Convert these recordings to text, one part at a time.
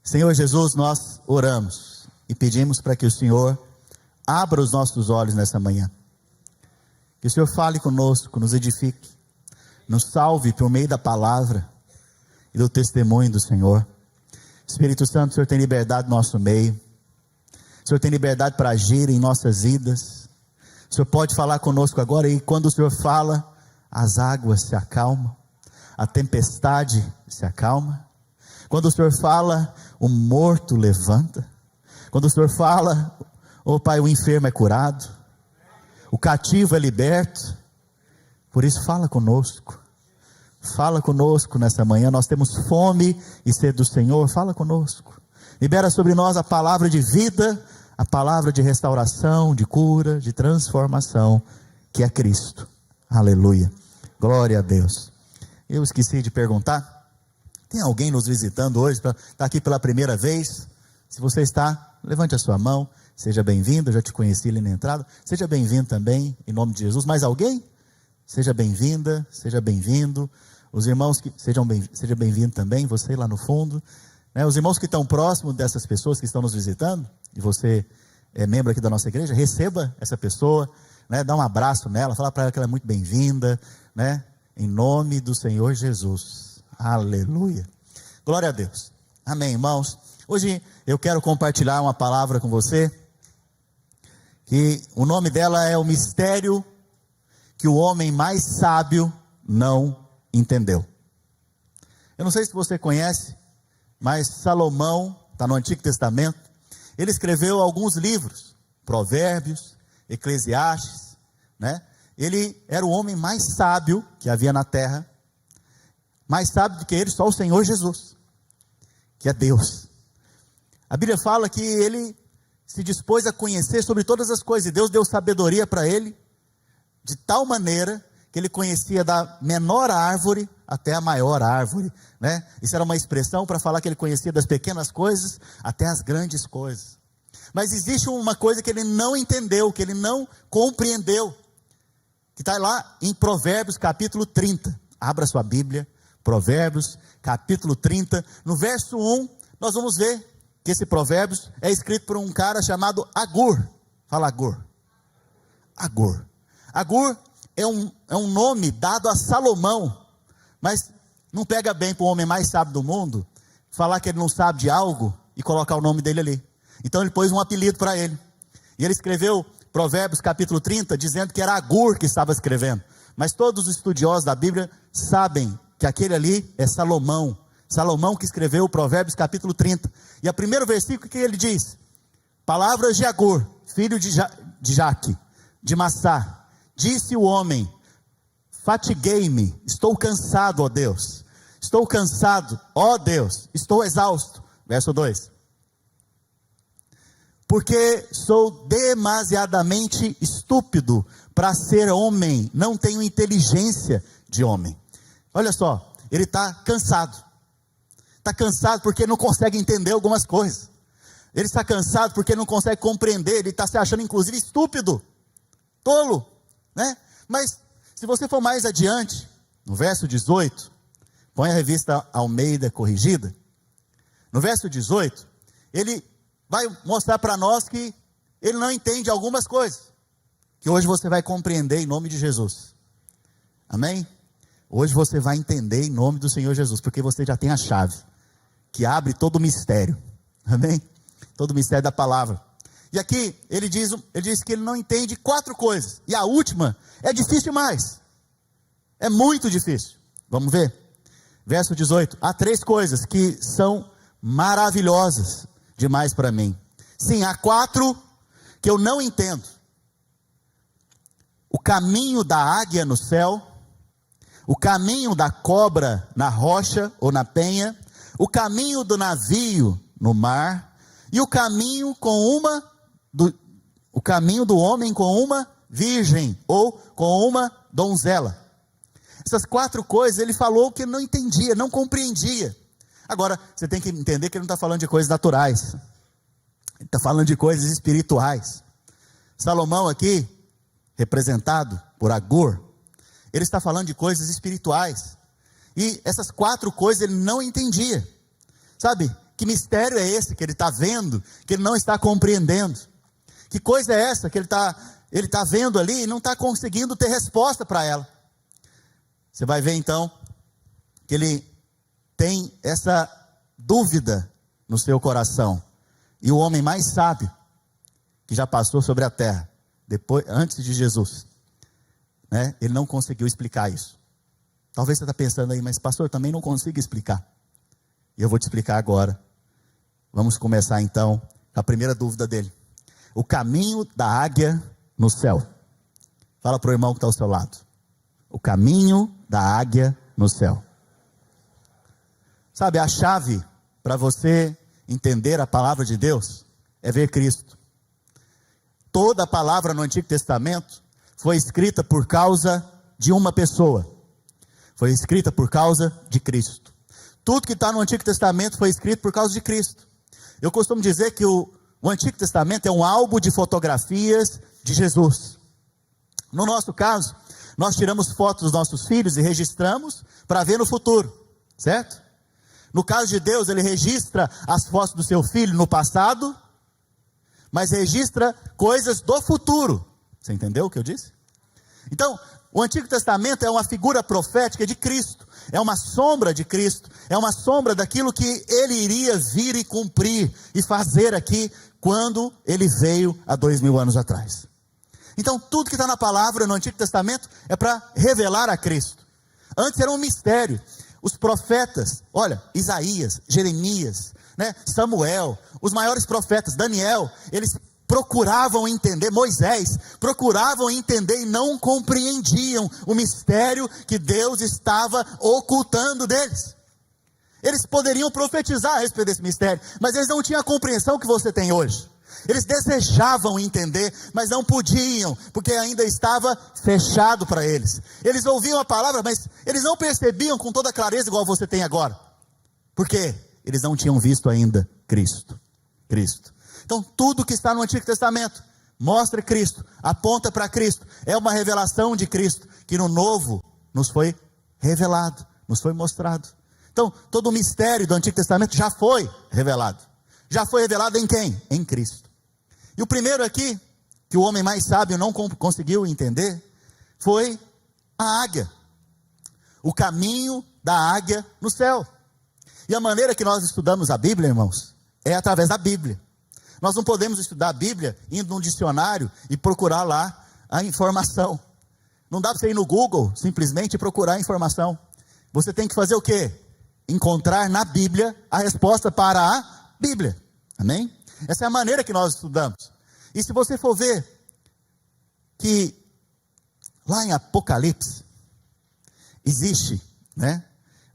Senhor Jesus, nós oramos e pedimos para que o Senhor abra os nossos olhos nessa manhã. Que o Senhor fale conosco, nos edifique, nos salve por meio da palavra e do testemunho do Senhor. Espírito Santo, o Senhor tem liberdade no nosso meio. O Senhor tem liberdade para agir em nossas vidas. O Senhor pode falar conosco agora, e quando o Senhor fala, as águas se acalmam, a tempestade se acalma. Quando o Senhor fala, o morto levanta. Quando o Senhor fala, oh Pai, o enfermo é curado, o cativo é liberto. Por isso fala conosco nessa manhã. Nós temos fome e sede do Senhor. Fala conosco, libera sobre nós a palavra de vida, a palavra de restauração, de cura, de transformação, que é Cristo. Aleluia, glória a Deus. Eu esqueci de perguntar, tem alguém nos visitando hoje, está aqui pela primeira vez? Se você está, levante a sua mão. Seja bem-vindo, eu já te conheci ali na entrada. Seja bem-vindo também, em nome de Jesus. Mais alguém? Seja bem-vinda, seja bem-vindo. Os irmãos que seja bem-vindo também, você lá no fundo, né? Os irmãos que estão próximos dessas pessoas que estão nos visitando, e você é membro aqui da nossa igreja, receba essa pessoa, né? Dá um abraço nela, fala para ela que ela é muito bem-vinda, né? Em nome do Senhor Jesus. Aleluia, glória a Deus, amém, irmãos. Hoje eu quero compartilhar uma palavra com você, que o nome dela é o mistério que o homem mais sábio não entendeu. Eu não sei se você conhece, mas Salomão, está no Antigo Testamento, ele escreveu alguns livros, Provérbios, Eclesiastes, né? Ele era o homem mais sábio que havia na terra, mais sábio do que ele, só o Senhor Jesus, que é Deus. A Bíblia fala que ele se dispôs a conhecer sobre todas as coisas, e Deus deu sabedoria para ele, de tal maneira que ele conhecia da menor árvore até a maior árvore, né? Isso era uma expressão para falar que ele conhecia das pequenas coisas até as grandes coisas. Mas existe uma coisa que ele não entendeu, que ele não compreendeu, que está lá em Provérbios capítulo 30, abra sua Bíblia, Provérbios capítulo 30, no verso 1, nós vamos ver que esse Provérbios é escrito por um cara chamado Agur. Fala Agur. Agur. Agur é um nome dado a Salomão, mas não pega bem para o homem mais sábio do mundo falar que ele não sabe de algo e colocar o nome dele ali. Então ele pôs um apelido para ele, e ele escreveu Provérbios capítulo 30, dizendo que era Agur que estava escrevendo, mas todos os estudiosos da Bíblia sabem que aquele ali é Salomão, Salomão que escreveu o Provérbios capítulo 30, e o primeiro versículo que ele diz: palavras de Agur, filho de Jaque, de Massá, disse o homem, fatiguei-me, estou cansado, ó Deus, estou cansado, ó Deus, estou exausto. Verso 2, porque sou demasiadamente estúpido para ser homem, não tenho inteligência de homem. Olha só, ele está cansado porque não consegue entender algumas coisas, ele está cansado porque não consegue compreender, ele está se achando inclusive estúpido, tolo, né? Mas se você for mais adiante, no verso 18, põe a revista Almeida corrigida, no verso 18, ele vai mostrar para nós que ele não entende algumas coisas, que hoje você vai compreender em nome de Jesus, amém? Hoje você vai entender em nome do Senhor Jesus, porque você já tem a chave, que abre todo o mistério, amém? Todo o mistério da palavra. E aqui, ele diz que ele não entende 4 coisas, e a última é difícil demais, é muito difícil. Vamos ver? Verso 18, há 3 coisas que são maravilhosas demais para mim. Sim, há 4 que eu não entendo. O caminho da águia no céu, o caminho da cobra na rocha ou na penha, o caminho do navio no mar, e o caminho do homem com uma virgem, ou com uma donzela. Essas 4 coisas ele falou que não entendia, não compreendia. Agora, você tem que entender que ele não está falando de coisas naturais, ele está falando de coisas espirituais. Salomão aqui, representado por Agur, ele está falando de coisas espirituais, e essas 4 coisas ele não entendia, sabe? Que mistério é esse que ele está vendo, que ele não está compreendendo? Que coisa é essa que ele tá vendo ali e não está conseguindo ter resposta para ela? Você vai ver então que ele tem essa dúvida no seu coração. E o homem mais sábio que já passou sobre a terra, antes de Jesus, né, ele não conseguiu explicar isso. Talvez você está pensando aí, mas pastor, também não consigo explicar. E eu vou te explicar agora. Vamos começar então com a primeira dúvida dele. O caminho da águia no céu. Fala para o irmão que está ao seu lado. O caminho da águia no céu. Sabe, a chave para você entender a palavra de Deus é ver Cristo. Toda a palavra no Antigo Testamento foi escrita por causa de uma pessoa. Foi escrita por causa de Cristo. Tudo que está no Antigo Testamento foi escrito por causa de Cristo. Eu costumo dizer que o Antigo Testamento é um álbum de fotografias de Jesus. No nosso caso, nós tiramos fotos dos nossos filhos e registramos para ver no futuro, certo? No caso de Deus, ele registra as fotos do seu filho no passado, mas registra coisas do futuro. Você entendeu o que eu disse? Então, o Antigo Testamento é uma figura profética de Cristo, é uma sombra de Cristo, é uma sombra daquilo que ele iria vir e cumprir e fazer aqui quando ele veio há 2000 anos atrás. Então, tudo que está na palavra no Antigo Testamento é para revelar a Cristo. Antes era um mistério. Os profetas, olha, Isaías, Jeremias, né, Samuel, os maiores profetas, Daniel, eles procuravam entender, Moisés, procuravam entender e não compreendiam o mistério que Deus estava ocultando deles. Eles poderiam profetizar a respeito desse mistério, mas eles não tinham a compreensão que você tem hoje. Eles desejavam entender, mas não podiam, porque ainda estava fechado para eles. Eles ouviam a palavra, mas eles não percebiam com toda clareza igual você tem agora. Por quê? Eles não tinham visto ainda Cristo. Então, tudo que está no Antigo Testamento mostra Cristo, aponta para Cristo. É uma revelação de Cristo, que no Novo nos foi revelado, nos foi mostrado. Então, todo o mistério do Antigo Testamento já foi revelado. Já foi revelado em quem? Em Cristo. E o primeiro aqui, que o homem mais sábio não conseguiu entender, foi a águia. O caminho da águia no céu. E a maneira que nós estudamos a Bíblia, irmãos, é através da Bíblia. Nós não podemos estudar a Bíblia indo num dicionário e procurar lá a informação. Não dá para você ir no Google simplesmente e procurar a informação. Você tem que fazer o quê? Encontrar na Bíblia a resposta para a Bíblia. Amém? Essa é a maneira que nós estudamos. E se você for ver que lá em Apocalipse existe, né,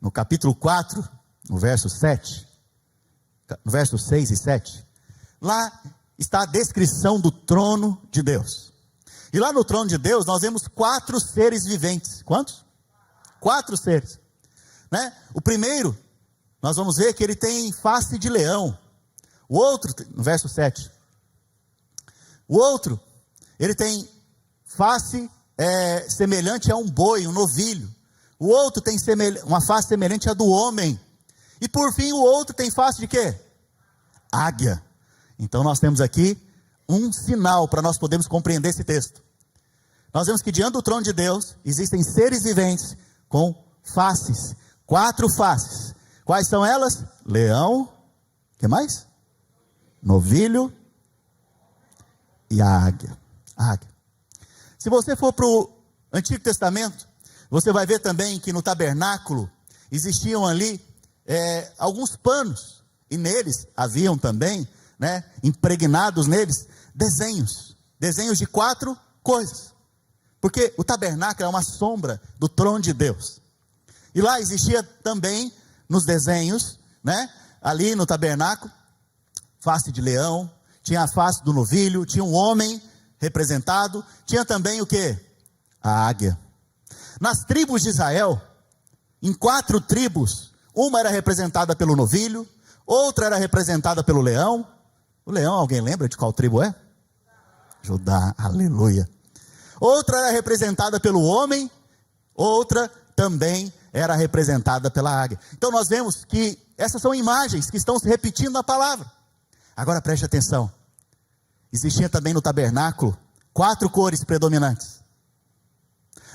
no capítulo 4, no verso 7, no verso 6 e 7, lá está a descrição do trono de Deus. E lá no trono de Deus nós vemos 4 seres viventes. Quantos? 4 seres, né? O primeiro, nós vamos ver que ele tem face de leão. O outro, no verso 7, o outro, ele tem face semelhante a um boi, um novilho. O outro tem uma face semelhante à do homem. E por fim o outro tem face de quê? Águia. Então nós temos aqui um sinal para nós podermos compreender esse texto. Nós vemos que diante do trono de Deus existem seres viventes com faces, 4 faces. Quais são elas? Leão, o que mais? Novilho e a águia. Se você for para o Antigo Testamento, você vai ver também que no tabernáculo existiam ali alguns panos, e neles haviam também, né, impregnados neles, desenhos de 4 coisas, porque o tabernáculo é uma sombra do trono de Deus, e lá existia também, nos desenhos, né, ali no tabernáculo, face de leão, tinha a face do novilho, tinha um homem representado, tinha também o que? A águia. Nas tribos de Israel, em 4 tribos, uma era representada pelo novilho, outra era representada pelo leão. O leão, alguém lembra de qual tribo é? Judá, aleluia. Outra era representada pelo homem, outra também era representada pela águia. Então nós vemos que essas são imagens que estão se repetindo na palavra. Agora preste atenção. Existia também no tabernáculo 4 cores predominantes.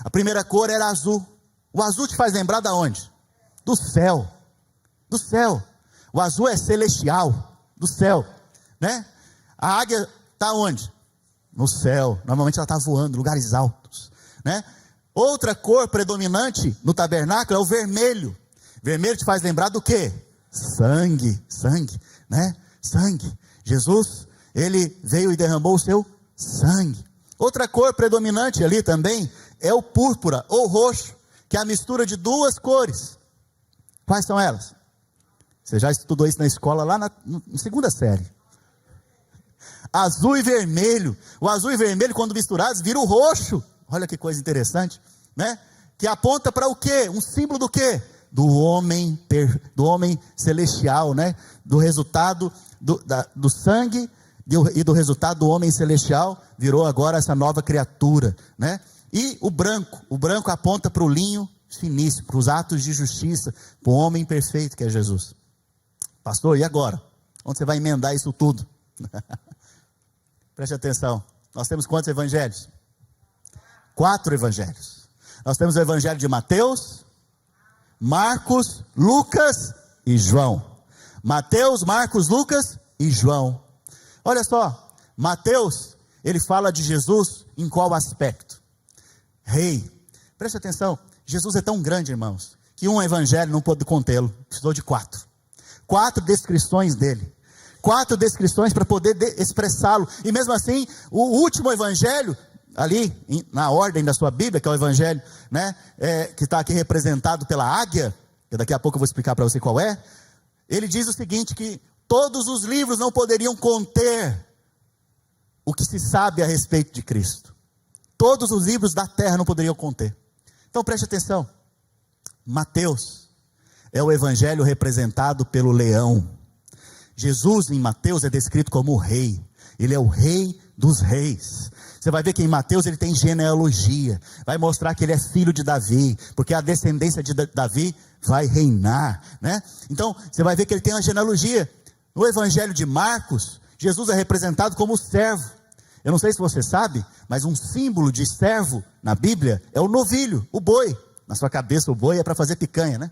A primeira cor era azul. O azul te faz lembrar de onde? Do céu. Do céu. O azul é celestial, do céu, né? A águia está onde? No céu. Normalmente ela está voando em lugares altos, né? Outra cor predominante no tabernáculo é o vermelho. Vermelho te faz lembrar do quê? Sangue, né? Sangue. Jesus, ele veio e derramou o seu sangue. Outra cor predominante ali também é o púrpura ou roxo, que é a mistura de 2 cores. Quais são elas? Você já estudou isso na escola, lá na segunda série. Azul e vermelho. O azul e vermelho, quando misturados, vira o roxo. Olha que coisa interessante, né? Que aponta para o quê? Um símbolo do quê? Do homem celestial, né? Do resultado do sangue e do resultado do homem celestial, virou agora essa nova criatura, né? E o branco aponta para o linho finíssimo, para os atos de justiça, para o homem perfeito que é Jesus. Pastor, e agora? Onde você vai emendar isso tudo? Preste atenção, nós temos quantos evangelhos? 4 evangelhos. Nós temos o evangelho de Mateus, Marcos, Lucas e João. Mateus, Marcos, Lucas e João. Olha só, Mateus, ele fala de Jesus em qual aspecto? Rei. Preste atenção, Jesus é tão grande, irmãos, que um evangelho não pôde contê-lo, precisou de 4. 4 descrições dele. 4 descrições para poder expressá-lo. E mesmo assim, o último evangelho, ali na ordem da sua Bíblia, que é o evangelho, né, que está aqui representado pela águia, que daqui a pouco eu vou explicar para você qual é. Ele diz o seguinte, que todos os livros não poderiam conter o que se sabe a respeito de Cristo. Todos os livros da terra não poderiam conter. Então preste atenção. Mateus é o evangelho representado pelo leão. Jesus em Mateus é descrito como o rei. Ele é o rei dos reis. Você vai ver que em Mateus ele tem genealogia. Vai mostrar que ele é filho de Davi, porque a descendência de Davi vai reinar, né? Então você vai ver que ele tem uma genealogia. No evangelho de Marcos, Jesus é representado como servo. Eu não sei se você sabe, mas um símbolo de servo na Bíblia é o novilho, o boi. Na sua cabeça o boi é para fazer picanha, né?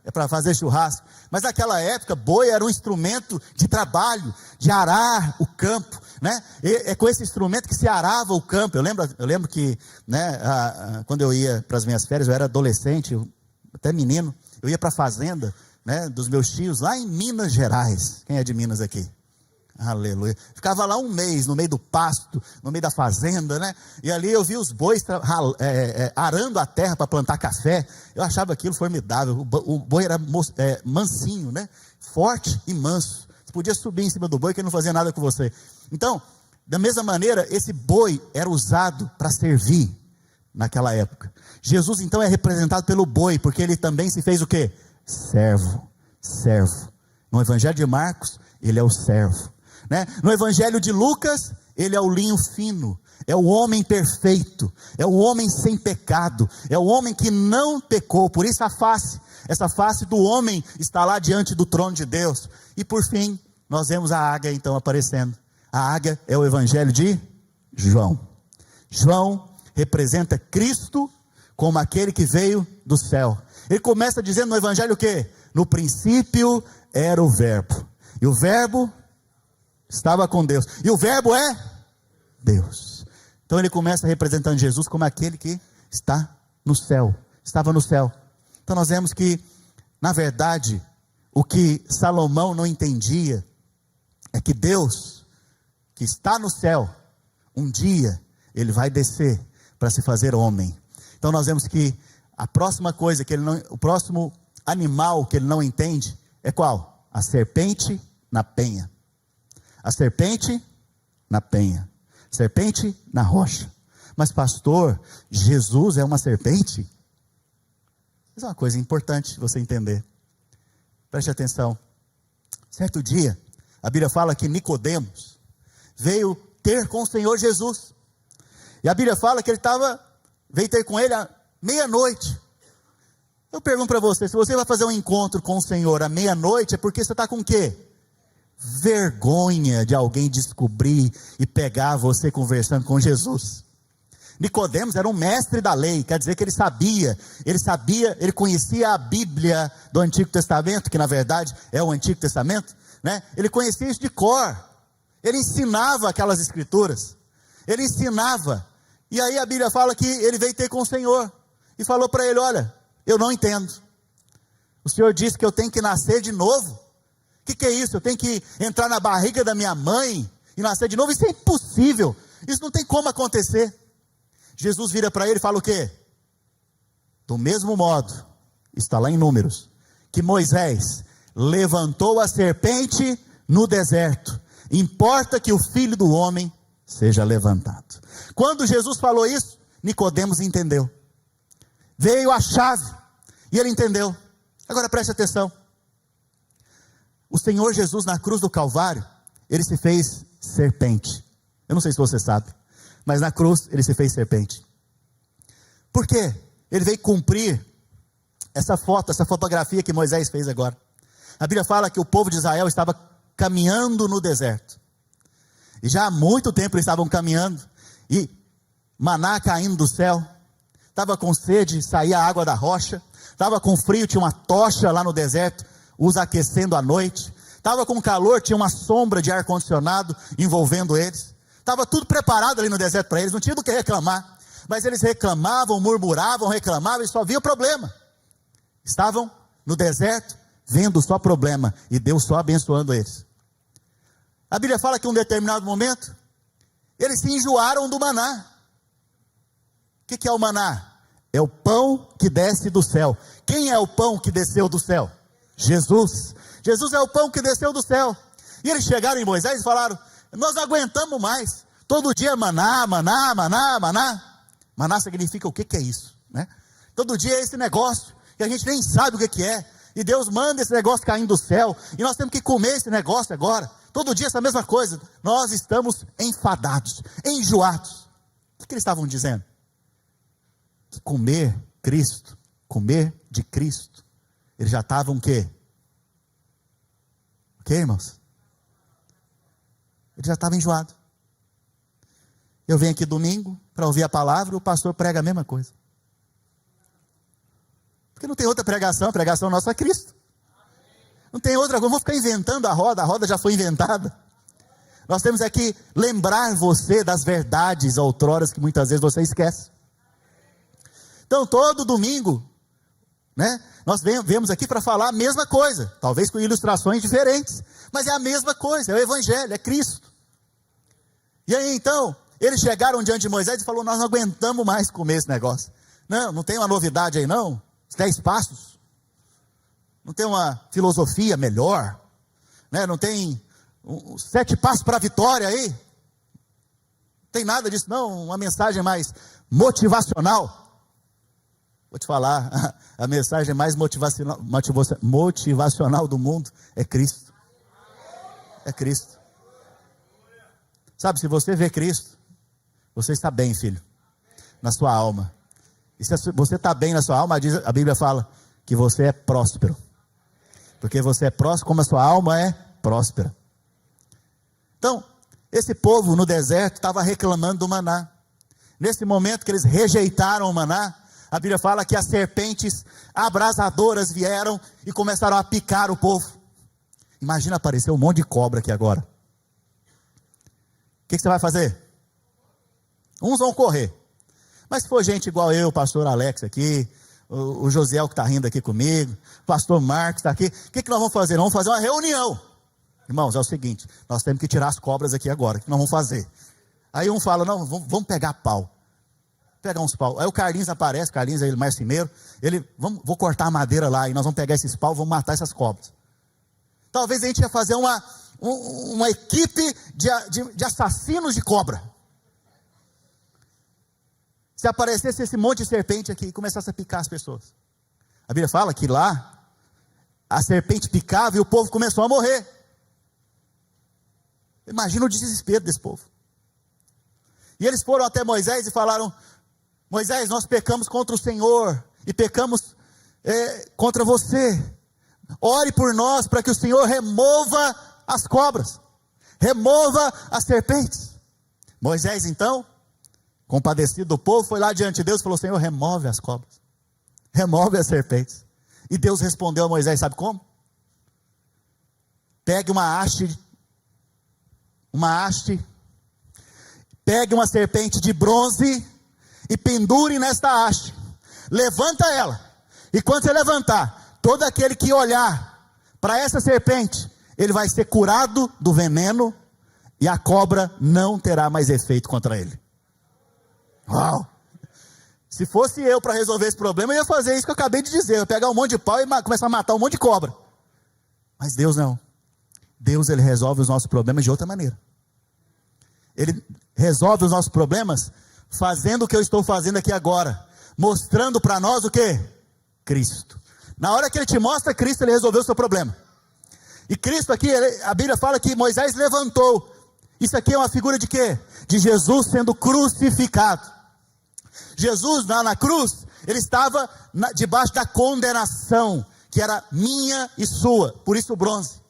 É para fazer churrasco. Mas naquela época, boi era um instrumento de trabalho, de arar o campo, né? É com esse instrumento que se arava o campo. Eu lembro que, né, quando eu ia para as minhas férias, eu era adolescente, até menino, eu ia para a fazenda, né, dos meus tios, lá em Minas Gerais. Quem é de Minas aqui? Aleluia. Ficava lá um mês, no meio do pasto, no meio da fazenda, né? E ali eu vi os bois arando a terra para plantar café. Eu achava aquilo formidável. O boi era mansinho, né? Forte e manso. Você podia subir em cima do boi que ele não fazia nada com você. Então, da mesma maneira, esse boi era usado para servir naquela época. Jesus então é representado pelo boi, porque ele também se fez o quê? Servo. No evangelho de Marcos, ele é o servo, né? No evangelho de Lucas, ele é o linho fino, é o homem perfeito, é o homem sem pecado, é o homem que não pecou. Por isso essa face do homem está lá diante do trono de Deus. E por fim, nós vemos a águia então aparecendo. A águia é o evangelho de João. João representa Cristo como aquele que veio do céu. Ele começa dizendo no evangelho o quê? No princípio era o verbo, e o verbo estava com Deus, e o verbo é Deus. Então ele começa representando Jesus como aquele que está no céu, estava no céu. Então nós vemos que, na verdade, o que Salomão não entendia é que Deus, que está no céu, um dia ele vai descer para se fazer homem. Então nós vemos que a próxima coisa que o próximo animal que ele não entende é qual? A serpente na penha. A serpente na penha. Serpente na rocha. Mas pastor, Jesus é uma serpente? Isso é uma coisa importante você entender. Preste atenção. Certo dia, a Bíblia fala que Nicodemos veio ter com o Senhor Jesus. E a Bíblia fala que ele veio ter com ele à meia-noite. Eu pergunto para você, se você vai fazer um encontro com o Senhor à meia-noite, é porque você está com o quê? Vergonha de alguém descobrir e pegar você conversando com Jesus. Nicodemos era um mestre da lei, quer dizer que ele conhecia a Bíblia do Antigo Testamento, que na verdade é o Antigo Testamento, né? Ele conhecia isso de cor, ele ensinava aquelas escrituras, ele ensinava, e aí a Bíblia fala que ele veio ter com o Senhor, e falou para ele, olha, eu não entendo, o Senhor disse que eu tenho que nascer de novo, o que é isso? Eu tenho que entrar na barriga da minha mãe, e nascer de novo? Isso é impossível, isso não tem como acontecer. Jesus vira para ele e fala o quê? Do mesmo modo, está lá em Números, que Moisés levantou a serpente no deserto, importa que o Filho do Homem seja levantado. Quando Jesus falou isso, Nicodemos entendeu. Veio a chave, e ele entendeu. Agora preste atenção. O Senhor Jesus na cruz do Calvário, ele se fez serpente. Eu não sei se você sabe, mas na cruz ele se fez serpente. Por quê? Ele veio cumprir essa fotografia que Moisés fez agora. A Bíblia fala que o povo de Israel estava caminhando no deserto. E já há muito tempo eles estavam caminhando, e maná caindo do céu, estava com sede, saía a água da rocha, estava com frio, tinha uma tocha lá no deserto, os aquecendo à noite, estava com calor, tinha uma sombra de ar-condicionado envolvendo eles. Estava tudo preparado ali no deserto para eles, não tinha do que reclamar. Mas eles reclamavam, murmuravam, reclamavam e só via problema. Estavam no deserto, vendo só problema, e Deus só abençoando eles. A Bíblia fala que em um determinado momento, eles se enjoaram do maná. O que é o maná? É o pão que desce do céu. Quem é o pão que desceu do céu? Jesus. Jesus é o pão que desceu do céu. E eles chegaram em Moisés e falaram, nós não aguentamos mais, todo dia é maná, maná, maná, maná. Maná significa o que é isso, né? Todo dia é esse negócio, que a gente nem sabe o que é, e Deus manda esse negócio caindo do céu, e nós temos que comer esse negócio agora, todo dia essa mesma coisa. Nós estamos enfadados, enjoados. O que eles estavam dizendo? Que comer Cristo, comer de Cristo, eles já estavam o quê? O quê, irmãos? Ele já estava enjoado. Eu venho aqui domingo para ouvir a palavra, o pastor prega a mesma coisa. Porque não tem outra pregação, a pregação nossa é Cristo. Não tem outra coisa, vou ficar inventando a roda já foi inventada. Nós temos aqui lembrar você das verdades outroras que muitas vezes você esquece. Então todo domingo, né, nós viemos aqui para falar a mesma coisa, talvez com ilustrações diferentes, mas é a mesma coisa, é o Evangelho, é Cristo. E aí então, eles chegaram diante de Moisés e falaram, nós não aguentamos mais comer esse negócio. Não tem uma novidade aí não, os 10 passos, não tem uma filosofia melhor, né? Não tem 7 passos para a vitória aí, não tem nada disso não, uma mensagem mais motivacional. Vou te falar, a mensagem mais motivacional do mundo é Cristo. É Cristo. Sabe, se você vê Cristo, você está bem, filho, na sua alma. E se você está bem na sua alma, a Bíblia fala que você é próspero. Porque você é próspero como a sua alma é próspera. Então, esse povo no deserto estava reclamando do maná. Nesse momento que eles rejeitaram o maná, a Bíblia fala que as serpentes abrasadoras vieram e começaram a picar o povo. Imagina aparecer um monte de cobra aqui agora. O que você vai fazer? Uns vão correr. Mas se for gente igual eu, o pastor Alex aqui, o Josiel que está rindo aqui comigo, o pastor Marcos está aqui, o que nós vamos fazer? Nós vamos fazer uma reunião. Irmãos, é o seguinte, nós temos que tirar as cobras aqui agora, o que nós vamos fazer? Aí um fala, não, vamos pegar pau. Pegar uns pau. Aí o Carlinhos aparece, Carlinhos é ele marceneiro, vou cortar a madeira lá, e nós vamos pegar esses pau, vamos matar essas cobras. Talvez a gente ia fazer uma equipe de assassinos de cobra. Se aparecesse esse monte de serpente aqui e começasse a picar as pessoas. A Bíblia fala que lá, a serpente picava e o povo começou a morrer. Imagina o desespero desse povo. E eles foram até Moisés e falaram, Moisés, nós pecamos contra o Senhor, e pecamos contra você. Ore por nós para que o Senhor remova as cobras, remova as serpentes. Moisés então, compadecido do povo, foi lá diante de Deus e falou: Senhor, remove as cobras, remove as serpentes. E Deus respondeu a Moisés, sabe como? Pegue uma haste, pegue uma serpente de bronze e pendure nesta haste, levanta ela, e quando você levantar, todo aquele que olhar para essa serpente, ele vai ser curado do veneno, e a cobra não terá mais efeito contra ele. Uau! Se fosse eu para resolver esse problema, eu ia fazer isso que eu acabei de dizer, eu ia pegar um monte de pau e começar a matar um monte de cobra. Mas Deus não. Deus, ele resolve os nossos problemas de outra maneira. Ele resolve os nossos problemas fazendo o que eu estou fazendo aqui agora, mostrando para nós o que? Cristo. Na hora que ele te mostra Cristo, ele resolveu o seu problema. E Cristo aqui, a Bíblia fala que Moisés levantou. Isso aqui é uma figura de quê? De Jesus sendo crucificado. Jesus lá na cruz, ele estava debaixo da condenação, que era minha e sua, por isso o bronze.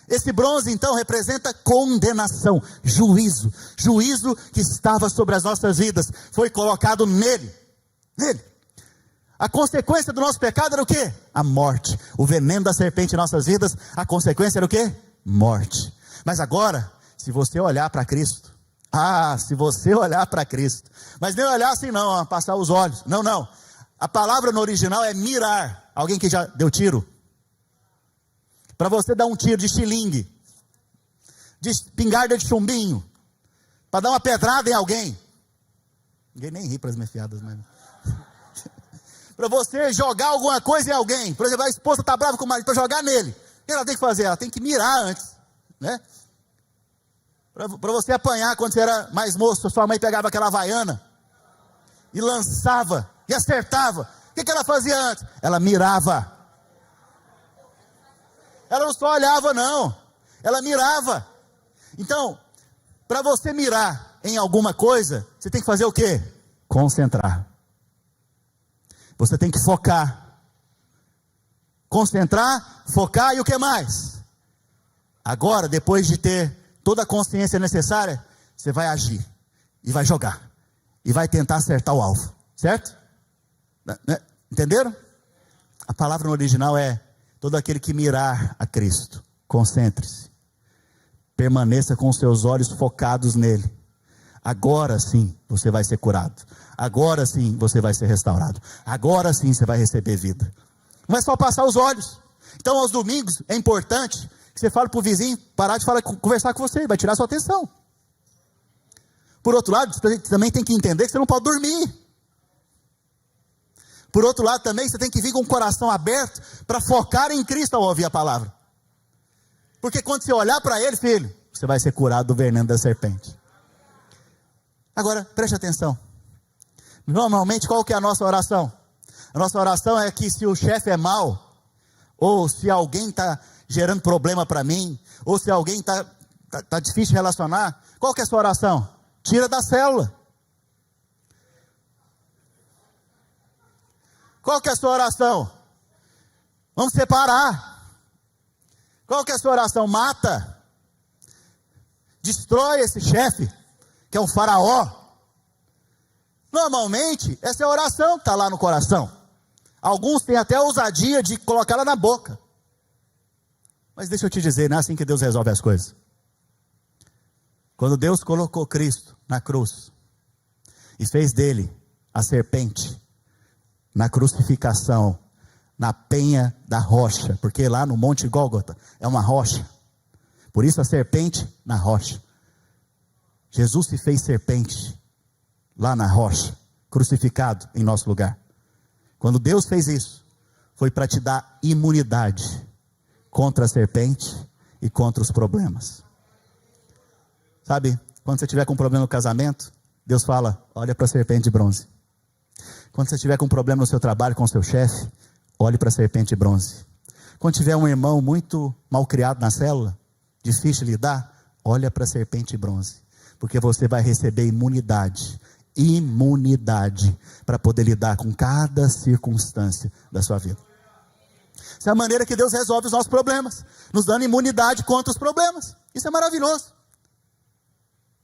Esse bronze então representa condenação, juízo que estava sobre as nossas vidas, foi colocado nele. A consequência do nosso pecado era o quê? A morte. O veneno da serpente em nossas vidas, a consequência era o quê? Morte. Mas agora, se você olhar para Cristo, se você olhar para Cristo, mas nem olhar assim não, passar os olhos, não, a palavra no original é mirar. Alguém que já deu tiro? Para você dar um tiro de estilingue, de espingarda de chumbinho, para dar uma pedrada em alguém, ninguém nem ri para as minhas piadas, mas para você jogar alguma coisa em alguém, por exemplo, a esposa está brava com o marido, para jogar nele, o que ela tem que fazer? Ela tem que mirar antes, né? Para você apanhar quando você era mais moço, sua mãe pegava aquela havaiana e lançava e acertava. O que ela fazia antes? Ela mirava. Ela não só olhava não, ela mirava. Então, para você mirar em alguma coisa, você tem que fazer o quê? Concentrar. Você tem que focar. Concentrar, focar e o que mais? Agora, depois de ter toda a consciência necessária, você vai agir, e vai jogar, e vai tentar acertar o alvo, certo? Entenderam? A palavra no original é: todo aquele que mirar a Cristo, concentre-se, permaneça com seus olhos focados nele, agora sim você vai ser curado, agora sim você vai ser restaurado, agora sim você vai receber vida. Não é só passar os olhos. Então aos domingos é importante que você fale para o vizinho parar de conversar com você, vai tirar sua atenção. Por outro lado, você também tem que entender que você não pode dormir. Por outro lado também, você tem que vir com o coração aberto para focar em Cristo ao ouvir a palavra. Porque quando você olhar para Ele, filho, você vai ser curado do veneno da serpente. Agora, preste atenção. Normalmente, qual que é a nossa oração? A nossa oração é que se o chefe é mau, ou se alguém está gerando problema para mim, ou se alguém está difícil de relacionar, qual que é a sua oração? Tira da célula. Qual que é a sua oração? Vamos separar. Qual que é a sua oração? Mata. Destrói esse chefe, que é um faraó. Normalmente, essa é a oração que está lá no coração. Alguns têm até a ousadia de colocá-la na boca. Mas deixa eu te dizer, não é assim que Deus resolve as coisas. Quando Deus colocou Cristo na cruz, e fez dele a serpente, na crucificação, na penha da rocha, porque lá no Monte Gólgota é uma rocha, por isso a serpente na rocha. Jesus se fez serpente, lá na rocha, crucificado em nosso lugar. Quando Deus fez isso, foi para te dar imunidade contra a serpente e contra os problemas. Sabe, quando você tiver com problema no casamento, Deus fala: olha para a serpente de bronze. Quando você tiver com problema no seu trabalho com o seu chefe, olhe para a serpente de bronze. Quando tiver um irmão muito mal criado na célula, difícil de lidar, olha para a serpente de bronze, porque você vai receber imunidade imunidade para poder lidar com cada circunstância da sua vida. Essa é a maneira que Deus resolve os nossos problemas, nos dando imunidade contra os problemas. Isso é maravilhoso.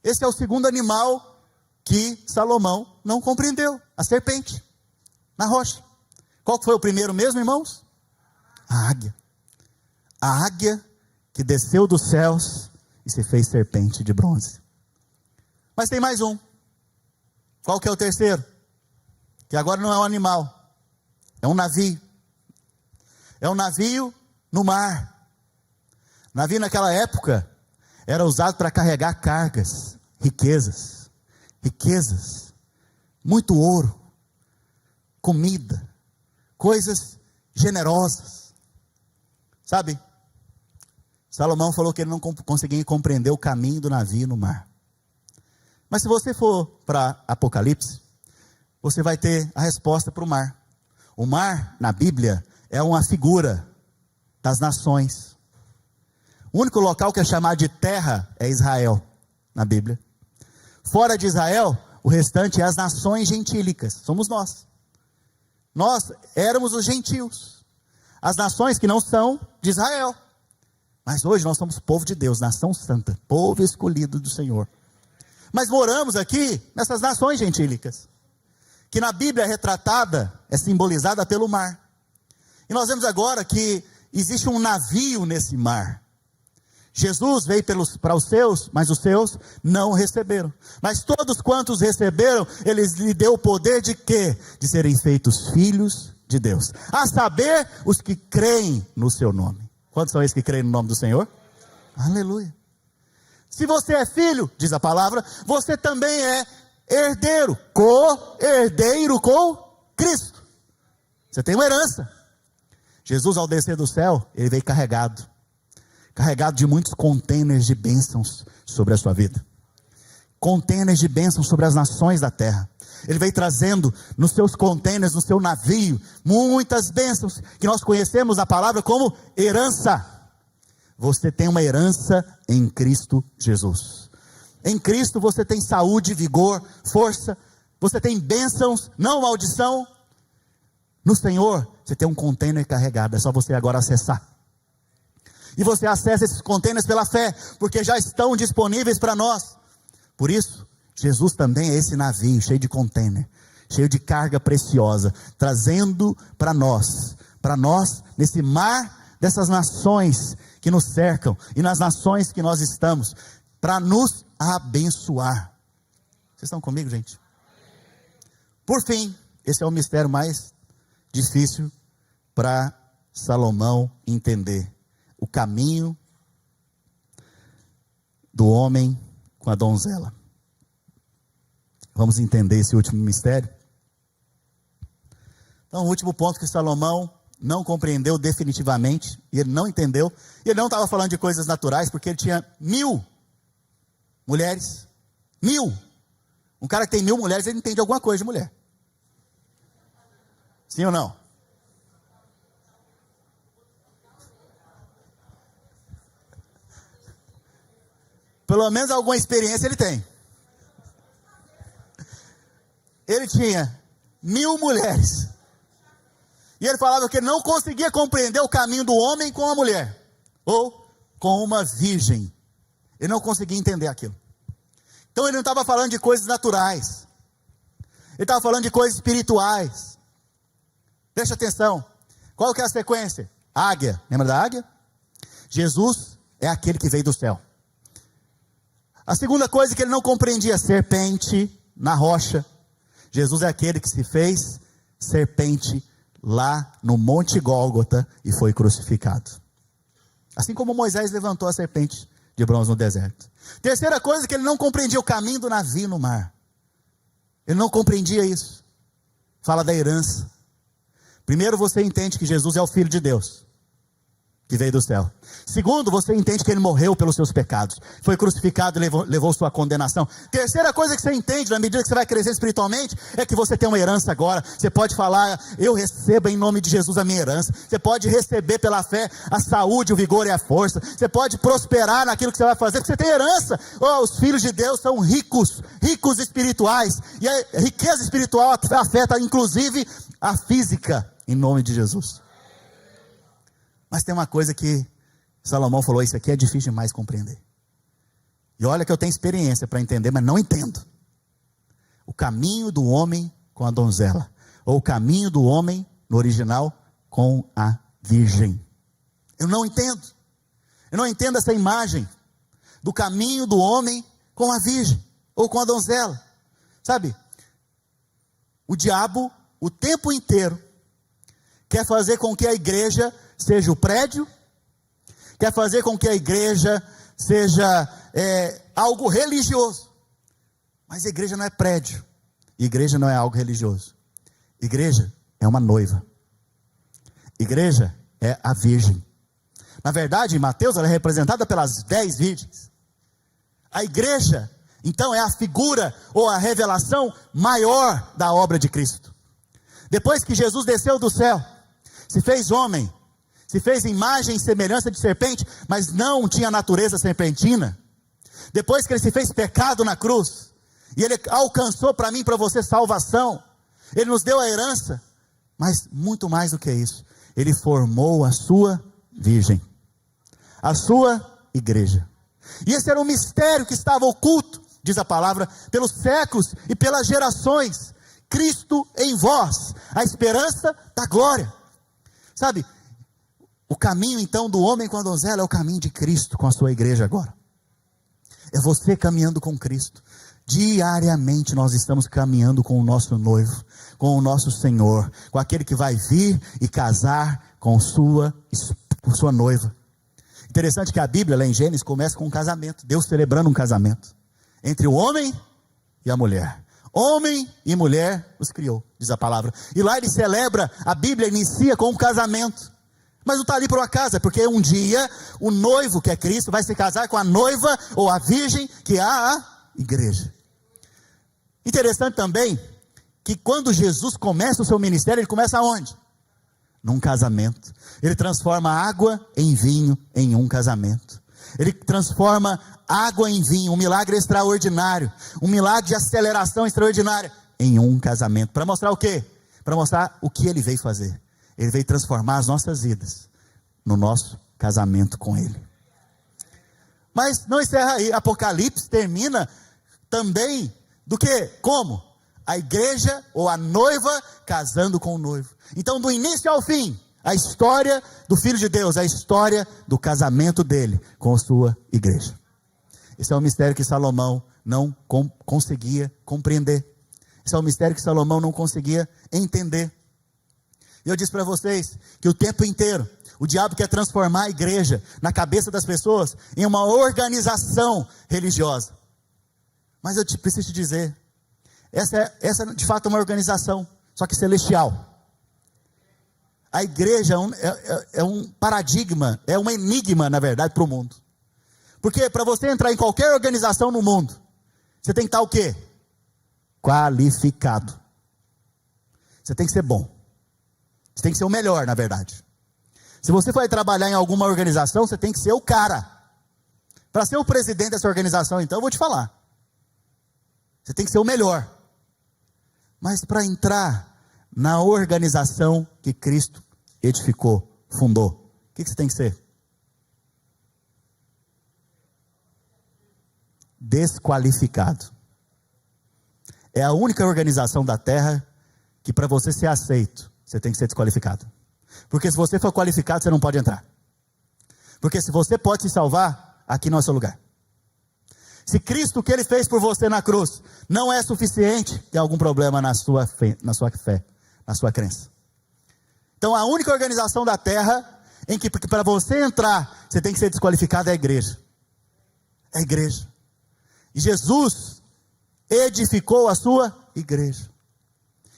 Esse é o segundo animal que Salomão não compreendeu, a serpente, na rocha. Qual foi o primeiro mesmo, irmãos? A águia. A águia que desceu dos céus e se fez serpente de bronze. Mas tem mais um. Qual que é o terceiro? Que agora não é um animal, é um navio. É um navio no mar. Navio naquela época era usado para carregar cargas, riquezas, muito ouro, comida, coisas generosas. Sabe? Salomão falou que ele não conseguia compreender o caminho do navio no mar. Mas se você for para Apocalipse, você vai ter a resposta para o mar. O mar, na Bíblia, é uma figura das nações. O único local que é chamado de terra é Israel, na Bíblia. Fora de Israel, o restante é as nações gentílicas, somos nós. Nós éramos os gentios, as nações que não são de Israel. Mas hoje nós somos povo de Deus, nação santa, povo escolhido do Senhor. Mas moramos aqui nessas nações gentílicas, que na Bíblia é retratada, é simbolizada pelo mar. E nós vemos agora que existe um navio nesse mar. Jesus veio para os seus, mas os seus não o receberam. Mas todos quantos receberam, eles lhe deu o poder de quê? De serem feitos filhos de Deus. A saber, os que creem no seu nome. Quantos são esses que creem no nome do Senhor? Aleluia. Se você é filho, diz a palavra, você também é herdeiro, co-herdeiro com Cristo. Você tem uma herança. Jesus, ao descer do céu, ele veio carregado de muitos contêineres de bênçãos sobre a sua vida. Contêineres de bênçãos sobre as nações da terra. Ele veio trazendo nos seus contêineres, no seu navio, muitas bênçãos, que nós conhecemos a palavra como herança. Você tem uma herança em Cristo Jesus. Em Cristo você tem saúde, vigor, força. Você tem bênçãos, não maldição. No Senhor, você tem um container carregado. É só você agora acessar. E você acessa esses containers pela fé, porque já estão disponíveis para nós. Por isso, Jesus também é esse navio cheio de container, cheio de carga preciosa, trazendo para nós, nesse mar dessas nações que nos cercam, e nas nações que nós estamos, para nos abençoar. Vocês estão comigo, gente? Por fim, esse é o mistério mais difícil para Salomão entender. O caminho do homem com a donzela. Vamos entender esse último mistério? Então, o último ponto que Salomão não compreendeu definitivamente, e ele não entendeu, e ele não estava falando de coisas naturais, porque ele tinha 1000 mulheres. 1000. Um cara que tem 1000 mulheres, ele entende alguma coisa de mulher. Sim ou não? Pelo menos alguma experiência ele tem. Ele tinha 1000 mulheres. E ele falava que ele não conseguia compreender o caminho do homem com a mulher. Ou com uma virgem. Ele não conseguia entender aquilo. Então ele não estava falando de coisas naturais. Ele estava falando de coisas espirituais. Preste atenção. Qual que é a sequência? Águia. Lembra da águia? Jesus é aquele que veio do céu. A segunda coisa que ele não compreendia, serpente na rocha. Jesus é aquele que se fez serpente lá no Monte Gólgota e foi crucificado. Assim como Moisés levantou a serpente de bronze no deserto. Terceira coisa que ele não compreendia, o caminho do navio no mar. Ele não compreendia isso. Fala da herança. Primeiro você entende que Jesus é o Filho de Deus, que veio do céu. Segundo, você entende que ele morreu pelos seus pecados, foi crucificado e levou sua condenação. Terceira coisa que você entende, na medida que você vai crescer espiritualmente, é que você tem uma herança agora. Você pode falar: eu recebo em nome de Jesus a minha herança. Você pode receber pela fé a saúde, o vigor e a força. Você pode prosperar naquilo que você vai fazer, porque você tem herança. Oh, os filhos de Deus são ricos, ricos espirituais, e a riqueza espiritual afeta inclusive a física, em nome de Jesus. Mas tem uma coisa que Salomão falou: isso aqui é difícil demais compreender. E olha que eu tenho experiência para entender, mas não entendo. O caminho do homem com a donzela, ou o caminho do homem, no original, com a virgem. Eu não entendo. Eu não entendo essa imagem do caminho do homem com a virgem, ou com a donzela. Sabe, o diabo, o tempo inteiro, quer fazer com que a igreja seja o prédio, quer fazer com que a igreja seja algo religioso. Mas a igreja não é prédio, igreja não é algo religioso. Igreja é uma noiva. Igreja é a virgem. Na verdade, em Mateus, ela é representada pelas 10 virgens. A igreja, então, é a figura ou a revelação maior da obra de Cristo. Depois que Jesus desceu do céu, se fez homem, se fez imagem e semelhança de serpente, mas não tinha natureza serpentina. Depois que ele se fez pecado na cruz, e ele alcançou para mim e para você salvação, ele nos deu a herança, mas muito mais do que isso, ele formou a sua virgem, a sua igreja. E esse era um mistério que estava oculto, diz a palavra, pelos séculos e pelas gerações. Cristo em vós, a esperança da glória. Sabe, o caminho então do homem com a donzela é o caminho de Cristo com a sua igreja agora. É você caminhando com Cristo. Diariamente nós estamos caminhando com o nosso noivo, com o nosso Senhor, com aquele que vai vir e casar com sua noiva. Interessante que a Bíblia, lá em Gênesis, começa com um casamento. Deus celebrando um casamento entre o homem e a mulher. Homem e mulher os criou, diz a palavra. E lá ele celebra, a Bíblia inicia com um casamento. Mas não está ali por uma casa, porque um dia o noivo, que é Cristo, vai se casar com a noiva ou a virgem, que é a igreja. Interessante também que quando Jesus começa o seu ministério, ele começa aonde? Num casamento. Ele transforma água em vinho em um casamento. Ele transforma água em vinho, um milagre extraordinário, um milagre de aceleração extraordinária, em um casamento. Para mostrar o quê? Para mostrar o que ele veio fazer. Ele veio transformar as nossas vidas no nosso casamento com ele. Mas não encerra aí. Apocalipse termina também do que? Como? A igreja ou a noiva casando com o noivo. Então, do início ao fim, a história do Filho de Deus, a história do casamento dele com a sua igreja. Esse é um mistério que Salomão não conseguia compreender. Esse é um mistério que Salomão não conseguia entender. E eu disse para vocês que o tempo inteiro o diabo quer transformar a igreja, na cabeça das pessoas, em uma organização religiosa. Mas eu preciso te dizer, essa de fato é uma organização, só que celestial. A igreja é um paradigma, é um enigma, na verdade, para o mundo. Porque para você entrar em qualquer organização no mundo, você tem que estar o quê? Qualificado. Você tem que ser bom. Você tem que ser o melhor, na verdade. Se você for trabalhar em alguma organização, você tem que ser o cara. Para ser o presidente dessa organização, então, eu vou te falar. Você tem que ser o melhor. Mas para entrar na organização que Cristo edificou, fundou, o que você tem que ser? Desqualificado. É a única organização da terra que para você ser aceito, você tem que ser desqualificado. Porque se você for qualificado, você não pode entrar. Porque se você pode se salvar, aqui não é seu lugar. Se Cristo, o que Ele fez por você na cruz, não é suficiente, tem algum problema na sua fé, na sua crença. Então a única organização da terra, em que para você entrar, você tem que ser desqualificado, é a igreja. É a igreja. E Jesus edificou a sua igreja.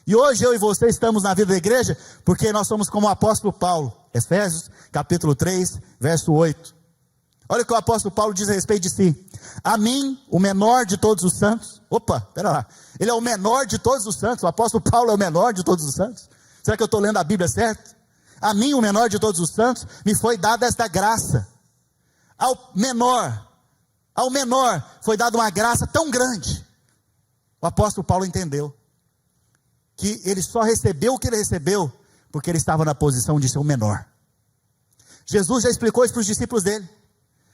E hoje eu e você estamos na vida da igreja porque nós somos como o apóstolo Paulo. Efésios capítulo 3, verso 8. Olha o que o apóstolo Paulo diz a respeito de si. A mim, o menor de todos os santos. Opa, pera lá. Ele é o menor de todos os santos. O apóstolo Paulo é o menor de todos os santos. Será que eu estou lendo a Bíblia certo? A mim, o menor de todos os santos, me foi dada esta graça. Ao menor foi dada uma graça tão grande. O apóstolo Paulo entendeu que ele só recebeu o que ele recebeu porque ele estava na posição de ser o menor. Jesus já explicou isso para os discípulos dele.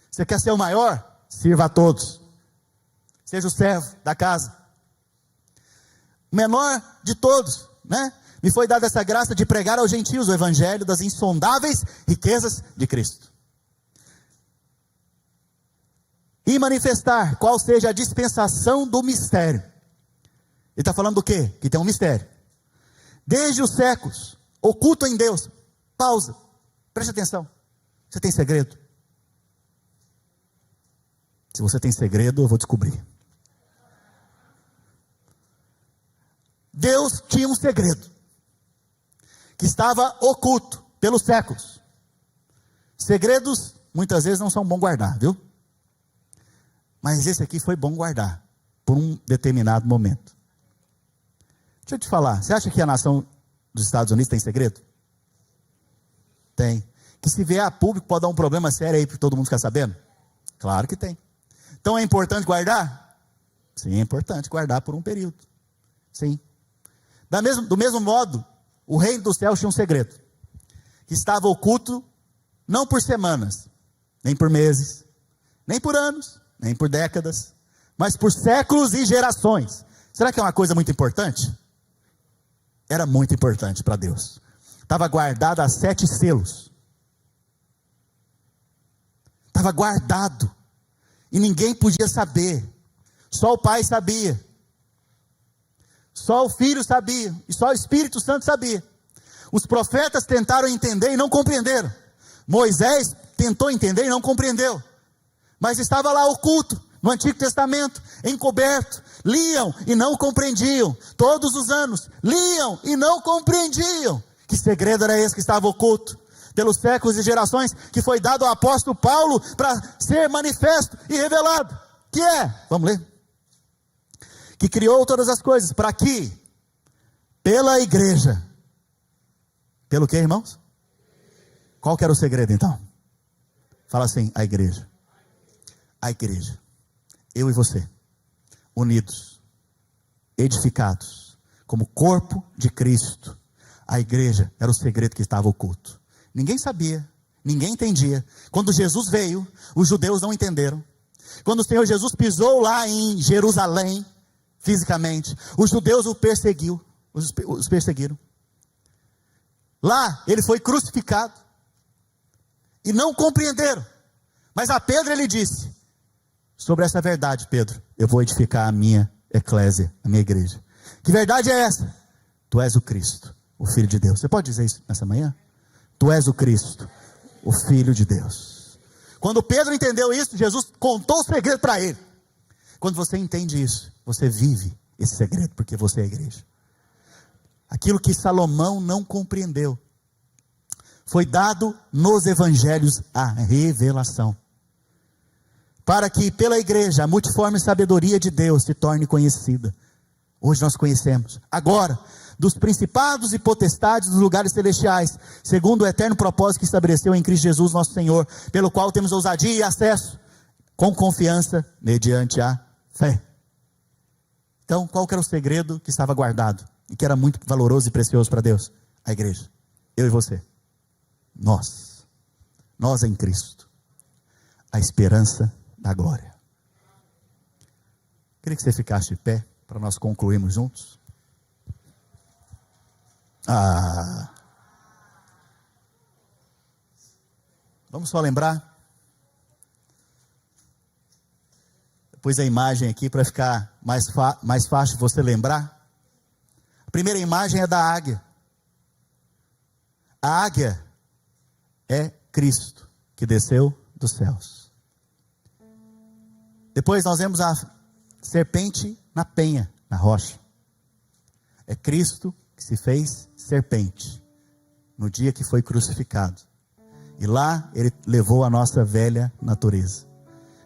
Você quer ser o maior? Sirva a todos. Seja o servo da casa. O menor de todos, né? Me foi dada essa graça de pregar aos gentios o evangelho das insondáveis riquezas de Cristo. E manifestar qual seja a dispensação do mistério. Ele está falando do quê? Que tem um mistério. Desde os séculos, oculto em Deus. Pausa, preste atenção. Você tem segredo? Se você tem segredo, eu vou descobrir. Deus tinha um segredo que estava oculto pelos séculos. Segredos muitas vezes não são bom guardar, viu? Mas esse aqui foi bom guardar por um determinado momento. Deixa eu te falar, você acha que a nação dos Estados Unidos tem segredo? Tem. Que se vier a público pode dar um problema sério aí para todo mundo ficar sabendo? Claro que tem. Então é importante guardar? Sim, é importante guardar por um período. Sim. Do mesmo modo, o reino dos céus tinha um segredo, que estava oculto não por semanas, nem por meses, nem por anos, nem por décadas, mas por séculos e gerações. Será que é uma coisa muito importante? Era muito importante para Deus. Estava guardado a 7 selos. Estava guardado. E ninguém podia saber. Só o Pai sabia. Só o Filho sabia. E só o Espírito Santo sabia. Os profetas tentaram entender e não compreenderam. Moisés tentou entender e não compreendeu. Mas estava lá oculto, no Antigo Testamento, encoberto. Liam e não compreendiam. Todos os anos, liam e não compreendiam. Que segredo era esse que estava oculto pelos séculos e gerações, que foi dado ao apóstolo Paulo para ser manifesto e revelado? Que é, vamos ler, que criou todas as coisas para que, pela igreja, pelo que, irmãos? Qual que era o segredo então? Fala assim, a igreja, eu e você, unidos, edificados, como corpo de Cristo. A igreja era o segredo que estava oculto. Ninguém sabia, ninguém entendia. Quando Jesus veio, os judeus não entenderam. Quando o Senhor Jesus pisou lá em Jerusalém, fisicamente, os judeus os perseguiram. Lá, ele foi crucificado. E não compreenderam. Mas a Pedro ele disse, sobre essa verdade, Pedro, eu vou edificar a minha eclésia, a minha igreja. Que verdade é essa? Tu és o Cristo, o Filho de Deus. Você pode dizer isso nessa manhã? Tu és o Cristo, o Filho de Deus. Quando Pedro entendeu isso, Jesus contou o segredo para ele. Quando você entende isso, você vive esse segredo, porque você é a igreja. Aquilo que Salomão não compreendeu, foi dado nos evangelhos a revelação. Para que pela igreja a multiforme sabedoria de Deus se torne conhecida. Hoje nós conhecemos. Agora, dos principados e potestades dos lugares celestiais, segundo o eterno propósito que estabeleceu em Cristo Jesus nosso Senhor, pelo qual temos ousadia e acesso, com confiança, mediante a fé. Então, qual que era o segredo que estava guardado, e que era muito valoroso e precioso para Deus? A igreja, eu e você, nós em Cristo, a esperança da glória. Queria que você ficasse de pé, para nós concluirmos juntos. Vamos só lembrar. Pus a imagem aqui para ficar mais fácil você lembrar. A primeira imagem é da águia. A águia é Cristo, que desceu dos céus. Depois nós vemos a serpente na penha, na rocha. É Cristo que se fez serpente no dia que foi crucificado. E lá ele levou a nossa velha natureza,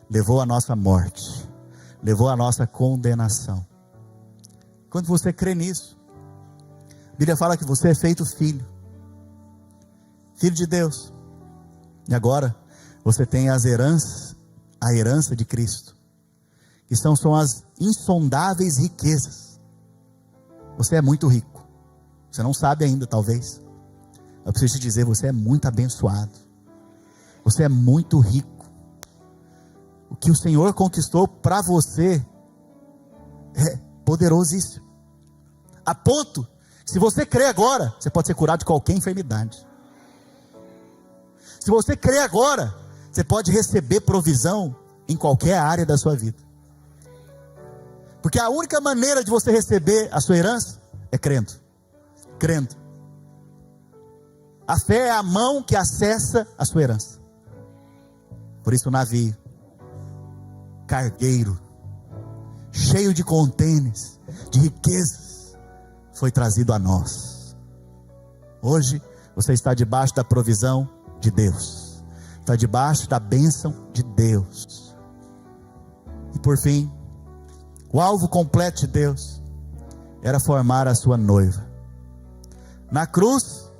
levou a nossa morte, levou a nossa condenação. Quando você crê nisso, a Bíblia fala que você é feito filho de Deus. E agora você tem a herança de Cristo, que são as insondáveis riquezas. Você é muito rico. Você não sabe ainda, talvez. Eu preciso te dizer, você é muito abençoado. Você é muito rico. O que o Senhor conquistou para você é poderosíssimo. A ponto, se você crê agora, você pode ser curado de qualquer enfermidade. Se você crê agora, você pode receber provisão em qualquer área da sua vida. Porque a única maneira de você receber a sua herança é crendo. Crendo. A fé é a mão que acessa a sua herança. Por isso o navio, cargueiro, cheio de contêineres, de riquezas, foi trazido a nós. Hoje você está debaixo da provisão de Deus, está debaixo da bênção de Deus. E por fim, o alvo completo de Deus era formar a sua noiva. Na cruz,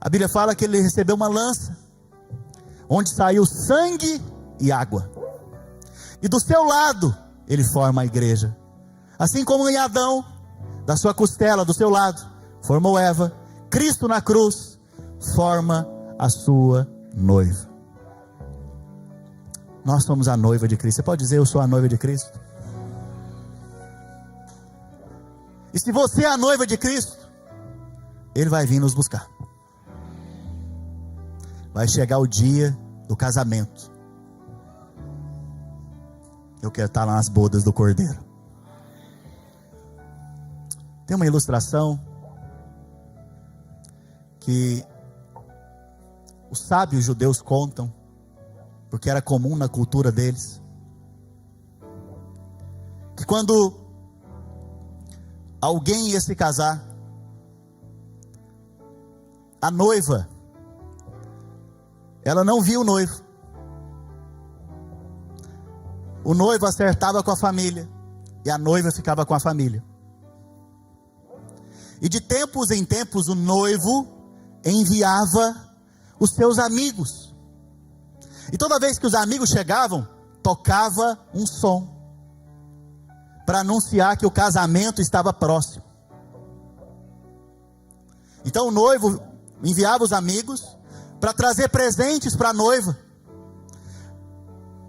a Bíblia fala que ele recebeu uma lança, onde saiu sangue e água, e do seu lado ele forma a igreja. Assim como em Adão, da sua costela, do seu lado, formou Eva, Cristo na cruz forma a sua noiva. Nós somos a noiva de Cristo. Você pode dizer, eu sou a noiva de Cristo? E se você é a noiva de Cristo, Ele vai vir nos buscar. Vai chegar o dia do casamento. Eu quero estar lá nas bodas do Cordeiro. Tem uma ilustração que os sábios judeus contam, porque era comum na cultura deles, que quando alguém ia se casar, a noiva, ela não via o noivo. O noivo acertava com a família e a noiva ficava com a família. E de tempos em tempos o noivo enviava os seus amigos. E toda vez que os amigos chegavam, tocava um som para anunciar que o casamento estava próximo. Então o noivo enviava os amigos para trazer presentes para a noiva,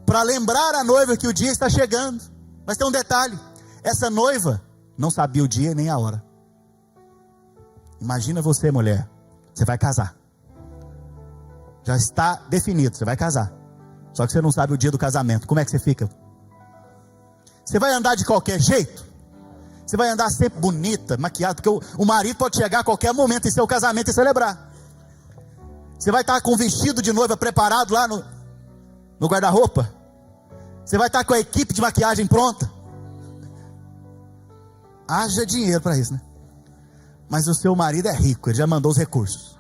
para lembrar a noiva que o dia está chegando. Mas tem um detalhe: essa noiva não sabia o dia nem a hora. Imagina você, mulher, você vai casar, já está definido, você vai casar, só que você não sabe o dia do casamento. Como é que você fica? Você vai andar de qualquer jeito? Você vai andar sempre bonita, maquiada, porque o marido pode chegar a qualquer momento em seu casamento e celebrar. Você vai estar com o vestido de noiva preparado lá no guarda-roupa? Você vai estar com a equipe de maquiagem pronta? Haja dinheiro para isso, né? Mas o seu marido é rico, ele já mandou os recursos.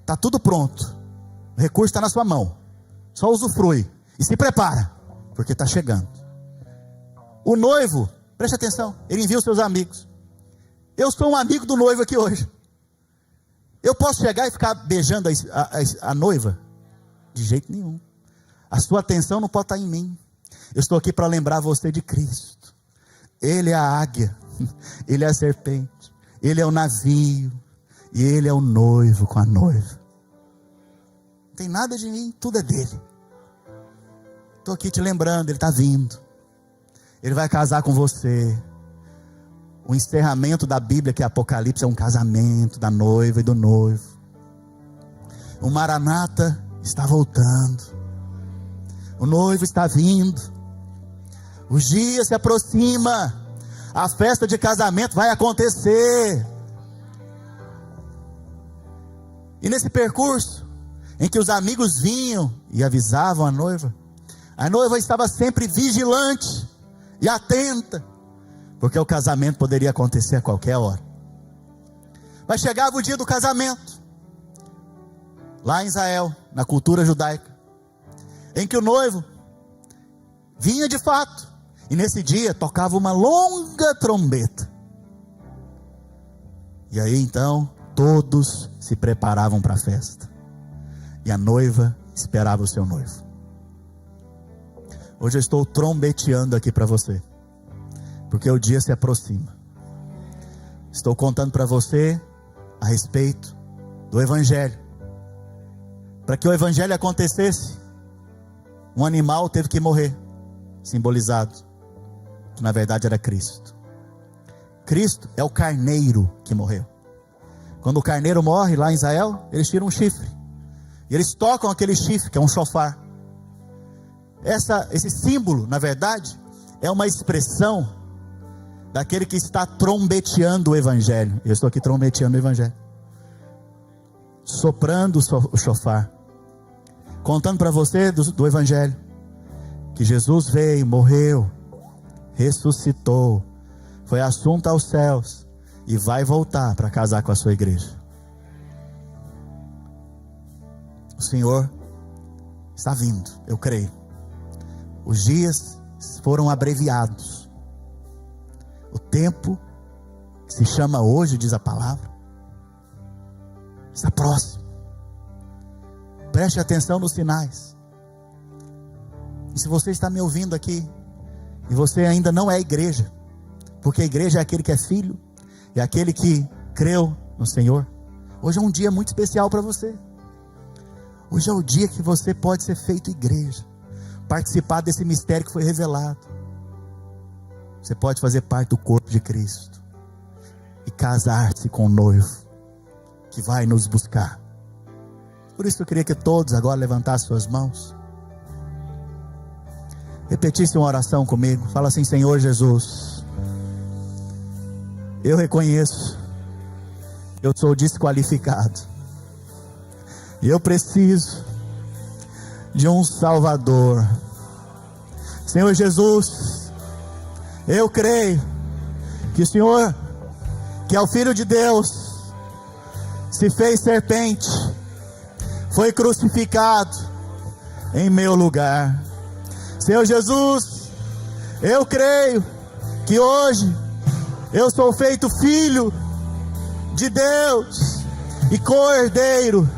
Está tudo pronto, o recurso está na sua mão, só usufrui e se prepara, porque está chegando. O noivo, preste atenção, ele envia os seus amigos. Eu sou um amigo do noivo aqui hoje. Eu posso chegar e ficar beijando a noiva? De jeito nenhum. A sua atenção não pode estar em mim. Eu estou aqui para lembrar você de Cristo. Ele é a águia, Ele é a serpente, Ele é o navio, e Ele é o noivo com a noiva. Não tem nada de mim, tudo é dele. Estou aqui te lembrando, Ele está vindo. Ele vai casar com você. O encerramento da Bíblia, que é Apocalipse, é um casamento da noiva e do noivo. O Maranata está voltando. O noivo está vindo. Os dias se aproximam. A festa de casamento vai acontecer. E nesse percurso, em que os amigos vinham e avisavam a noiva estava sempre vigilante e atenta, porque o casamento poderia acontecer a qualquer hora. Mas chegava o dia do casamento, lá em Israel, na cultura judaica, em que o noivo vinha de fato, e nesse dia tocava uma longa trombeta. E aí então todos se preparavam para a festa, e a noiva esperava o seu noivo. Hoje eu estou trombeteando aqui para você, porque o dia se aproxima. Estou contando para você a respeito do Evangelho. Para que o Evangelho acontecesse, um animal teve que morrer, simbolizado, que na verdade era Cristo. Cristo é o carneiro que morreu. Quando o carneiro morre lá em Israel, eles tiram um chifre, e eles tocam aquele chifre, que é um shofar. Esse símbolo, na verdade, é uma expressão daquele que está trombeteando o Evangelho. Eu estou aqui trombeteando o Evangelho, soprando o shofar, contando para você do Evangelho, que Jesus veio, morreu, ressuscitou, foi assunto aos céus, e vai voltar para casar com a sua igreja. O Senhor está vindo, eu creio. Os dias foram abreviados. O tempo que se chama hoje, diz a palavra, está próximo. Preste atenção nos sinais. E se você está me ouvindo aqui, e você ainda não é igreja, porque a igreja é aquele que é filho, é aquele que creu no Senhor, hoje é um dia muito especial para você. Hoje é o dia que você pode ser feito igreja, participar desse mistério que foi revelado. Você pode fazer parte do corpo de Cristo e casar-se com o noivo que vai nos buscar. Por isso eu queria que todos agora levantassem suas mãos, repetissem uma oração comigo. Fala assim: Senhor Jesus, eu reconheço, eu sou desqualificado, e eu preciso de um Salvador. Senhor Jesus, eu creio que o Senhor, que é o Filho de Deus, se fez serpente, foi crucificado em meu lugar. Senhor Jesus, eu creio que hoje eu sou feito filho de Deus e co-herdeiro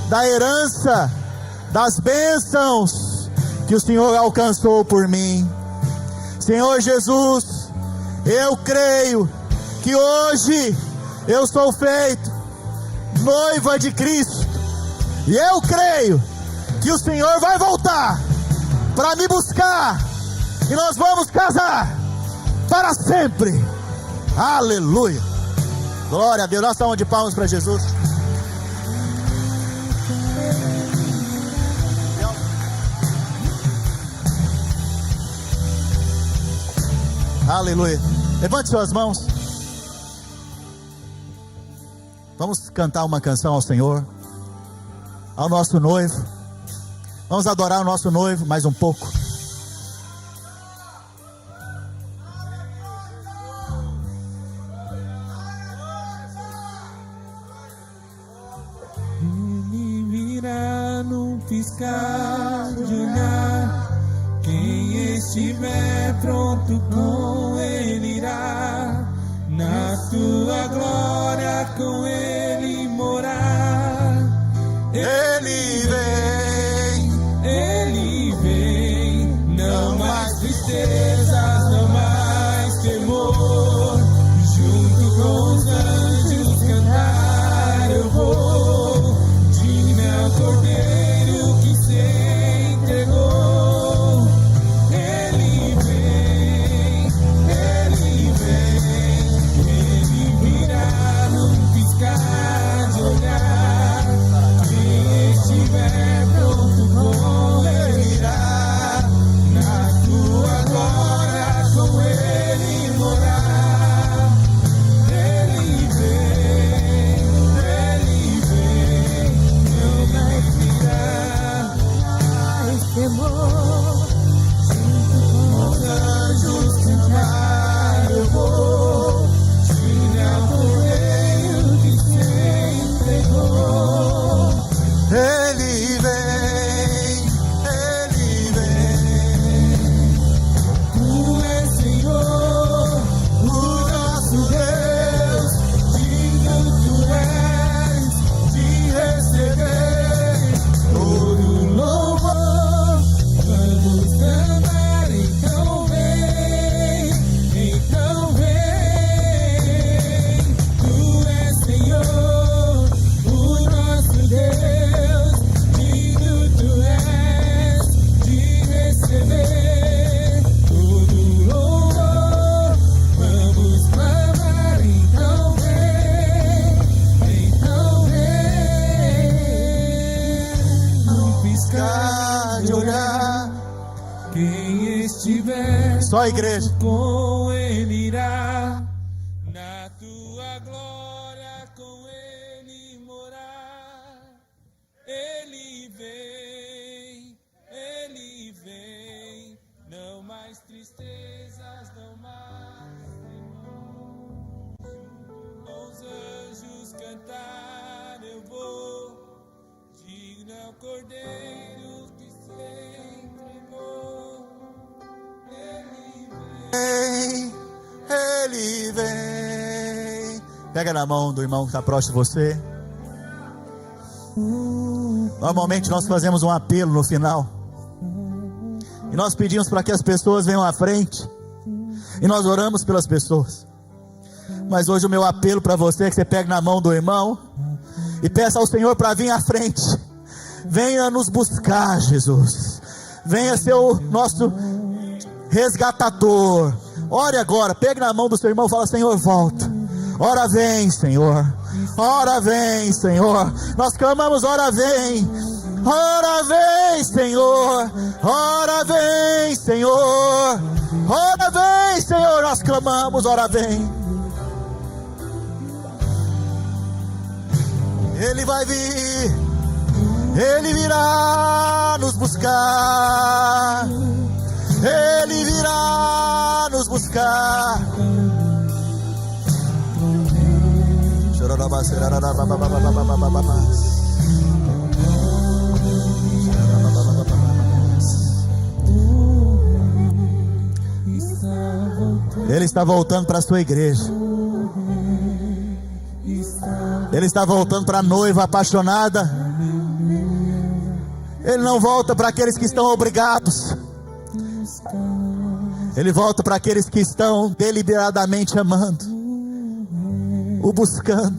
da herança, das bênçãos que o Senhor alcançou por mim. Senhor Jesus, eu creio que hoje eu sou feito noiva de Cristo, e eu creio que o Senhor vai voltar para me buscar, e nós vamos casar para sempre. Aleluia, glória a Deus. Nós estamos de palmas para Jesus. Aleluia. Levante suas mãos. Vamos cantar uma canção ao Senhor, ao nosso noivo. Vamos adorar o nosso noivo mais um pouco. Ele virá num piscar de olhar. Quem estiver pronto com Ele irá, na tua glória com Ele morar. Ele vem, não mais tristezas, não mais temor. Junto com os anjos cantar eu vou, digno é o Cordeiro que se entregou. Ele virá num piscar Só a igreja. Com Ele irá, na tua glória com Ele morar. Ele vem, não mais tristezas, não mais temor. Com os anjos cantar eu vou, digno é o Cordeiro que se entregou. Ele vem. Pega na mão do irmão que está próximo de você. Normalmente nós fazemos um apelo no final, e nós pedimos para que as pessoas venham à frente, e nós oramos pelas pessoas. Mas hoje o meu apelo para você é que você pegue na mão do irmão e peça ao Senhor para vir à frente. Venha nos buscar, Jesus. Venha ser o nosso resgatador. Ore agora, pegue na mão do seu irmão e fala: Senhor, volta. Ora vem, Senhor. Ora vem, Senhor. Nós clamamos: ora vem. Ora vem, Senhor. Ora vem, Senhor. Ora vem, Senhor. Nós clamamos: ora vem. Ele vai vir. Ele virá nos buscar. Ele virá nos buscar. Ele está voltando para a sua igreja. Ele está voltando para a noiva apaixonada. Ele não volta para aqueles que estão obrigados. Ele volta para aqueles que estão deliberadamente amando, o buscando.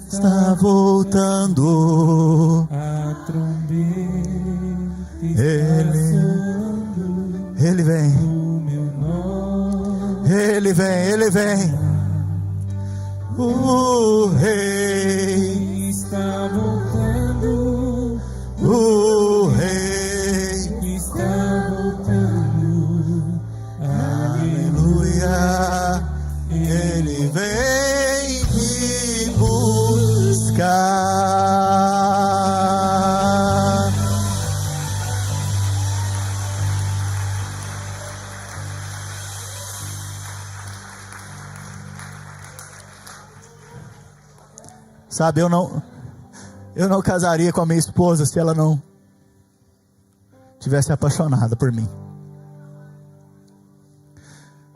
Está voltando. Ele vem. Ele vem, ele vem. O rei está voltando. O rei Está voltando. aleluia. Ele vem me buscar. Sabe, eu não casaria com a minha esposa se ela não tivesse apaixonada por mim.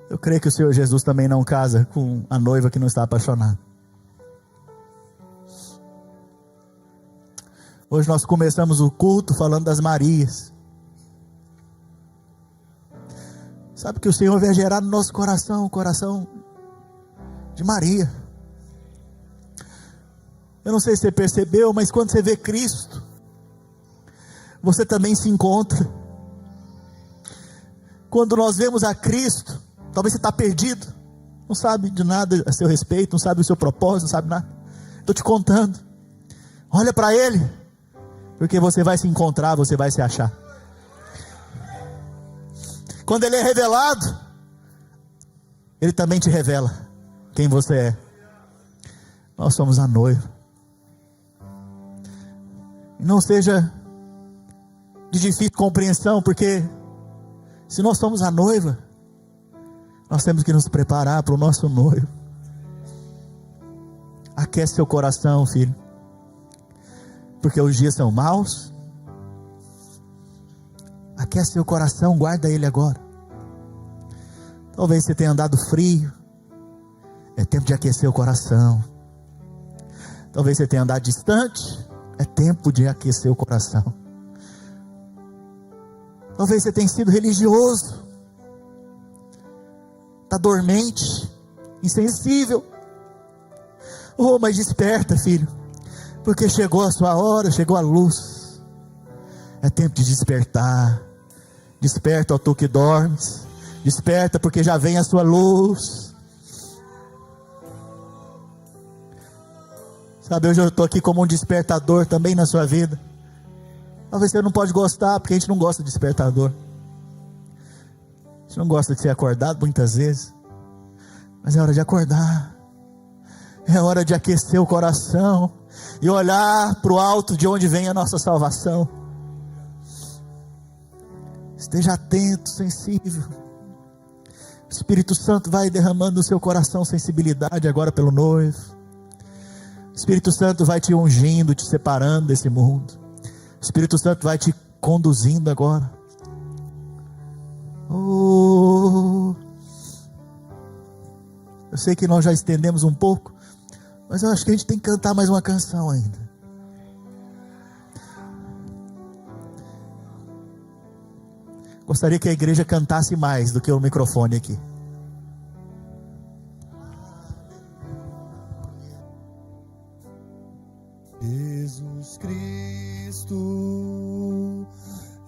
Eu creio que o Senhor Jesus também não casa com a noiva que não está apaixonada. Hoje nós começamos o culto falando das Marias. Sabe que o Senhor vai gerar no nosso coração o coração de Maria. Eu não sei se você percebeu, mas quando você vê Cristo, você também se encontra. Quando nós vemos a Cristo, talvez você está perdido, não sabe de nada a seu respeito, não sabe o seu propósito, não sabe nada. Estou te contando. Olha para Ele, porque você vai se encontrar, você vai se achar. Quando Ele é revelado, Ele também te revela quem você é. Nós somos a noiva. Não seja de difícil compreensão, porque se nós somos a noiva, nós temos que nos preparar para o nosso noivo. Aquece seu coração, filho, porque os dias são maus. Aquece seu coração, guarda ele agora. Talvez você tenha andado frio, é tempo de aquecer o coração. Talvez você tenha andado distante, é tempo de aquecer o coração. Talvez você tenha sido religioso, está dormente, insensível. Oh, mas desperta, filho, porque chegou a sua hora, chegou a luz. É tempo de despertar. Desperta, ó tu que dormes. Desperta, porque já vem a sua luz. Sabe, hoje eu estou aqui como um despertador também na sua vida. Talvez você não pode gostar, porque a gente não gosta de despertador. A gente não gosta de ser acordado muitas vezes. Mas é hora de acordar. É hora de aquecer o coração e olhar para o alto, de onde vem a nossa salvação. Esteja atento, sensível. O Espírito Santo vai derramando no seu coração sensibilidade agora pelo noivo. O Espírito Santo vai te ungindo, te separando desse mundo. O Espírito Santo vai te conduzindo agora. Oh, eu sei que nós já estendemos um pouco, mas eu acho que a gente tem que cantar mais uma canção ainda. Gostaria que a igreja cantasse mais do que o microfone aqui. Jesus Cristo,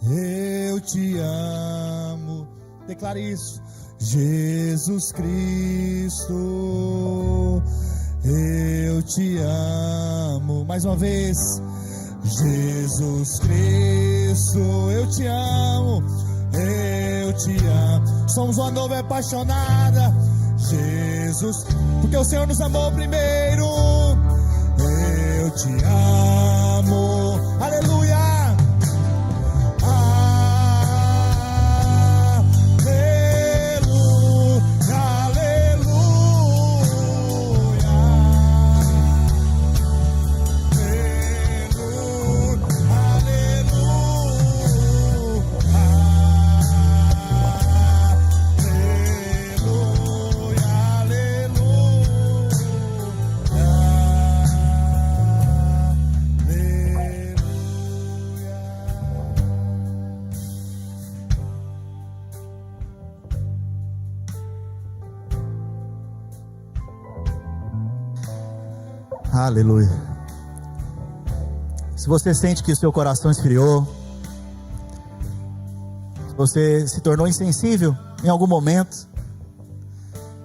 eu te amo. Declare isso. Jesus Cristo, eu te amo. Mais uma vez. Jesus Cristo, eu te amo. Eu te amo. Somos uma noiva apaixonada. Jesus, porque o Senhor nos amou primeiro. Eu te amo. Aleluia. Aleluia. Se você sente que o seu coração esfriou, se você se tornou insensível em algum momento,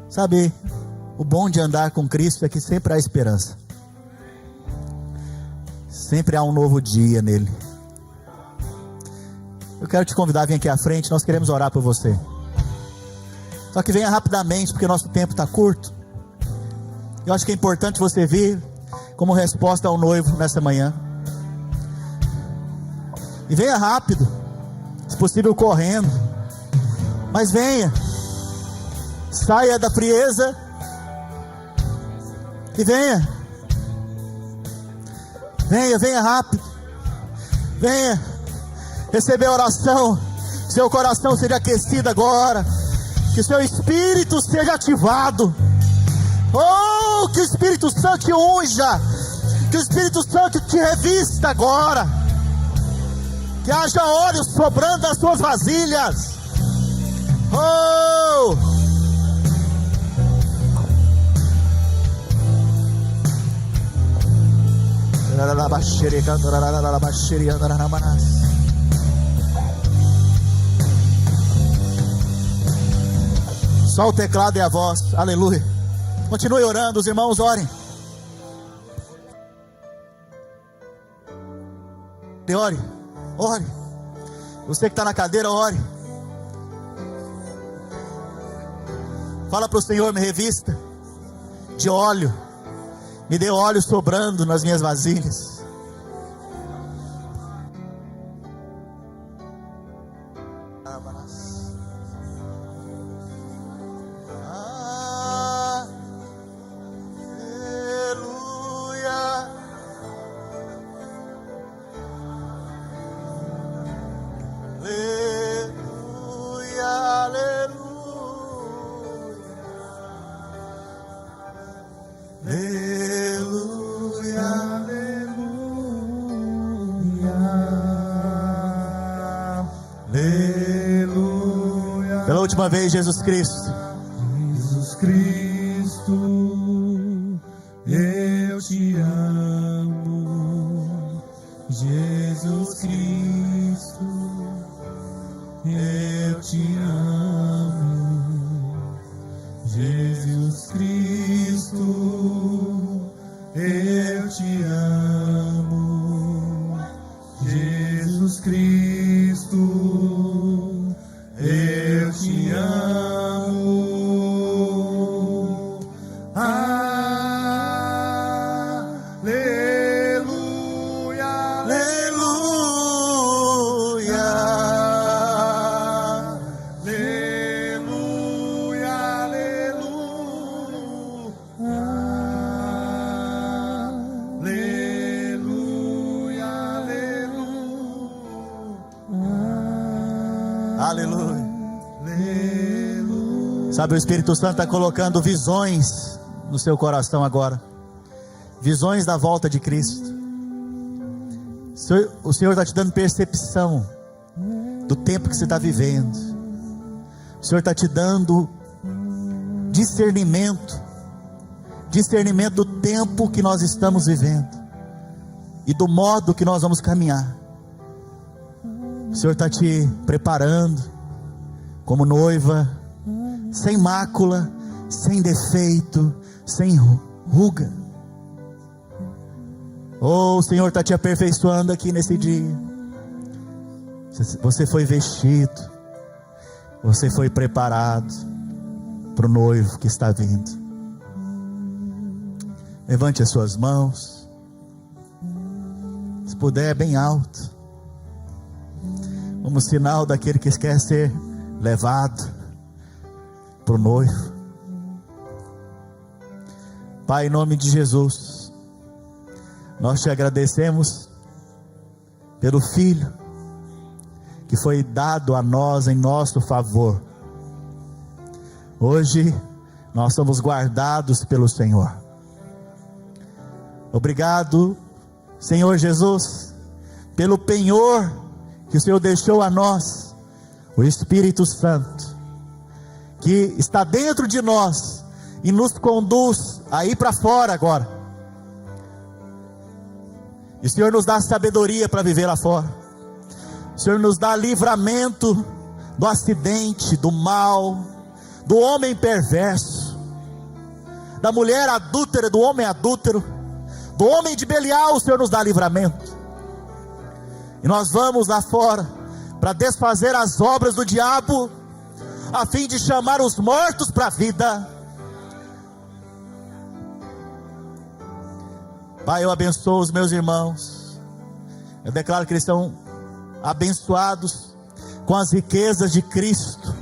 sabe, o bom de andar com Cristo é que sempre há esperança. Sempre há um novo dia nele. Eu quero te convidar a vir aqui à frente, nós queremos orar por você. Só que venha rapidamente, porque nosso tempo está curto. Eu acho que é importante você vir como resposta ao noivo nessa manhã. E venha rápido, se possível correndo, mas venha, saia da frieza e venha rápido, venha receber a oração, seu coração seja aquecido agora, que seu espírito seja ativado. Oh, que o Espírito Santo te unja, que o Espírito Santo te revista agora, que haja óleo sobrando das suas vasilhas. Oh, só o teclado e a voz. Aleluia. Continue orando, os irmãos orem. Ore, ore. Você que está na cadeira, ore. Fala para o Senhor, me revista de óleo, me dê óleo sobrando nas minhas vasilhas. Pela última vez, Jesus Cristo. Jesus Cristo, eu te amo. Jesus Cristo, eu te amo. Jesus Cristo, eu te amo. Jesus Sabe, o Espírito Santo está colocando visões no seu coração agora. Visões da volta de Cristo. O Senhor está te dando percepção do tempo que você está vivendo. O Senhor está te dando discernimento do tempo que nós estamos vivendo e do modo que nós vamos caminhar. O Senhor está te preparando como noiva, sem mácula, sem defeito, sem ruga. Oh, o Senhor está te aperfeiçoando aqui nesse dia. Você foi vestido, você foi preparado para o noivo que está vindo. Levante as suas mãos, se puder bem alto, como sinal daquele que quer ser levado para o noivo. Pai, em nome de Jesus, nós te agradecemos pelo Filho que foi dado a nós em nosso favor. Hoje nós somos guardados pelo Senhor. Obrigado, Senhor Jesus, pelo penhor que o Senhor deixou a nós, o Espírito Santo, que está dentro de nós e nos conduz a ir para fora agora. E o Senhor nos dá sabedoria para viver lá fora. O Senhor nos dá livramento do acidente, do mal, do homem perverso, da mulher adúltera, do homem adúltero, do homem de Belial. O Senhor nos dá livramento. E nós vamos lá fora para desfazer as obras do diabo, a fim de chamar os mortos para a vida. Pai, eu abençoo os meus irmãos. Eu declaro que eles estão abençoados com as riquezas de Cristo,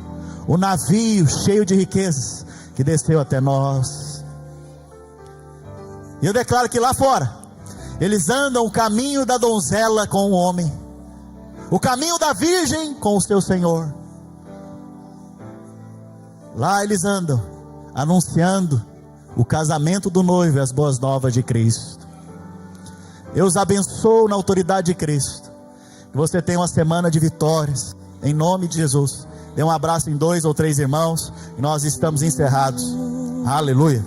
o navio cheio de riquezas que desceu até nós. E eu declaro que lá fora eles andam o caminho da donzela com o homem, o caminho da virgem com o seu Senhor. Lá eles andam anunciando o casamento do noivo e as boas novas de Cristo. Eu os abençoo na autoridade de Cristo. Que você tenha uma semana de vitórias, em nome de Jesus. Dê um abraço em 2 ou 3 irmãos, e nós estamos encerrados. Aleluia.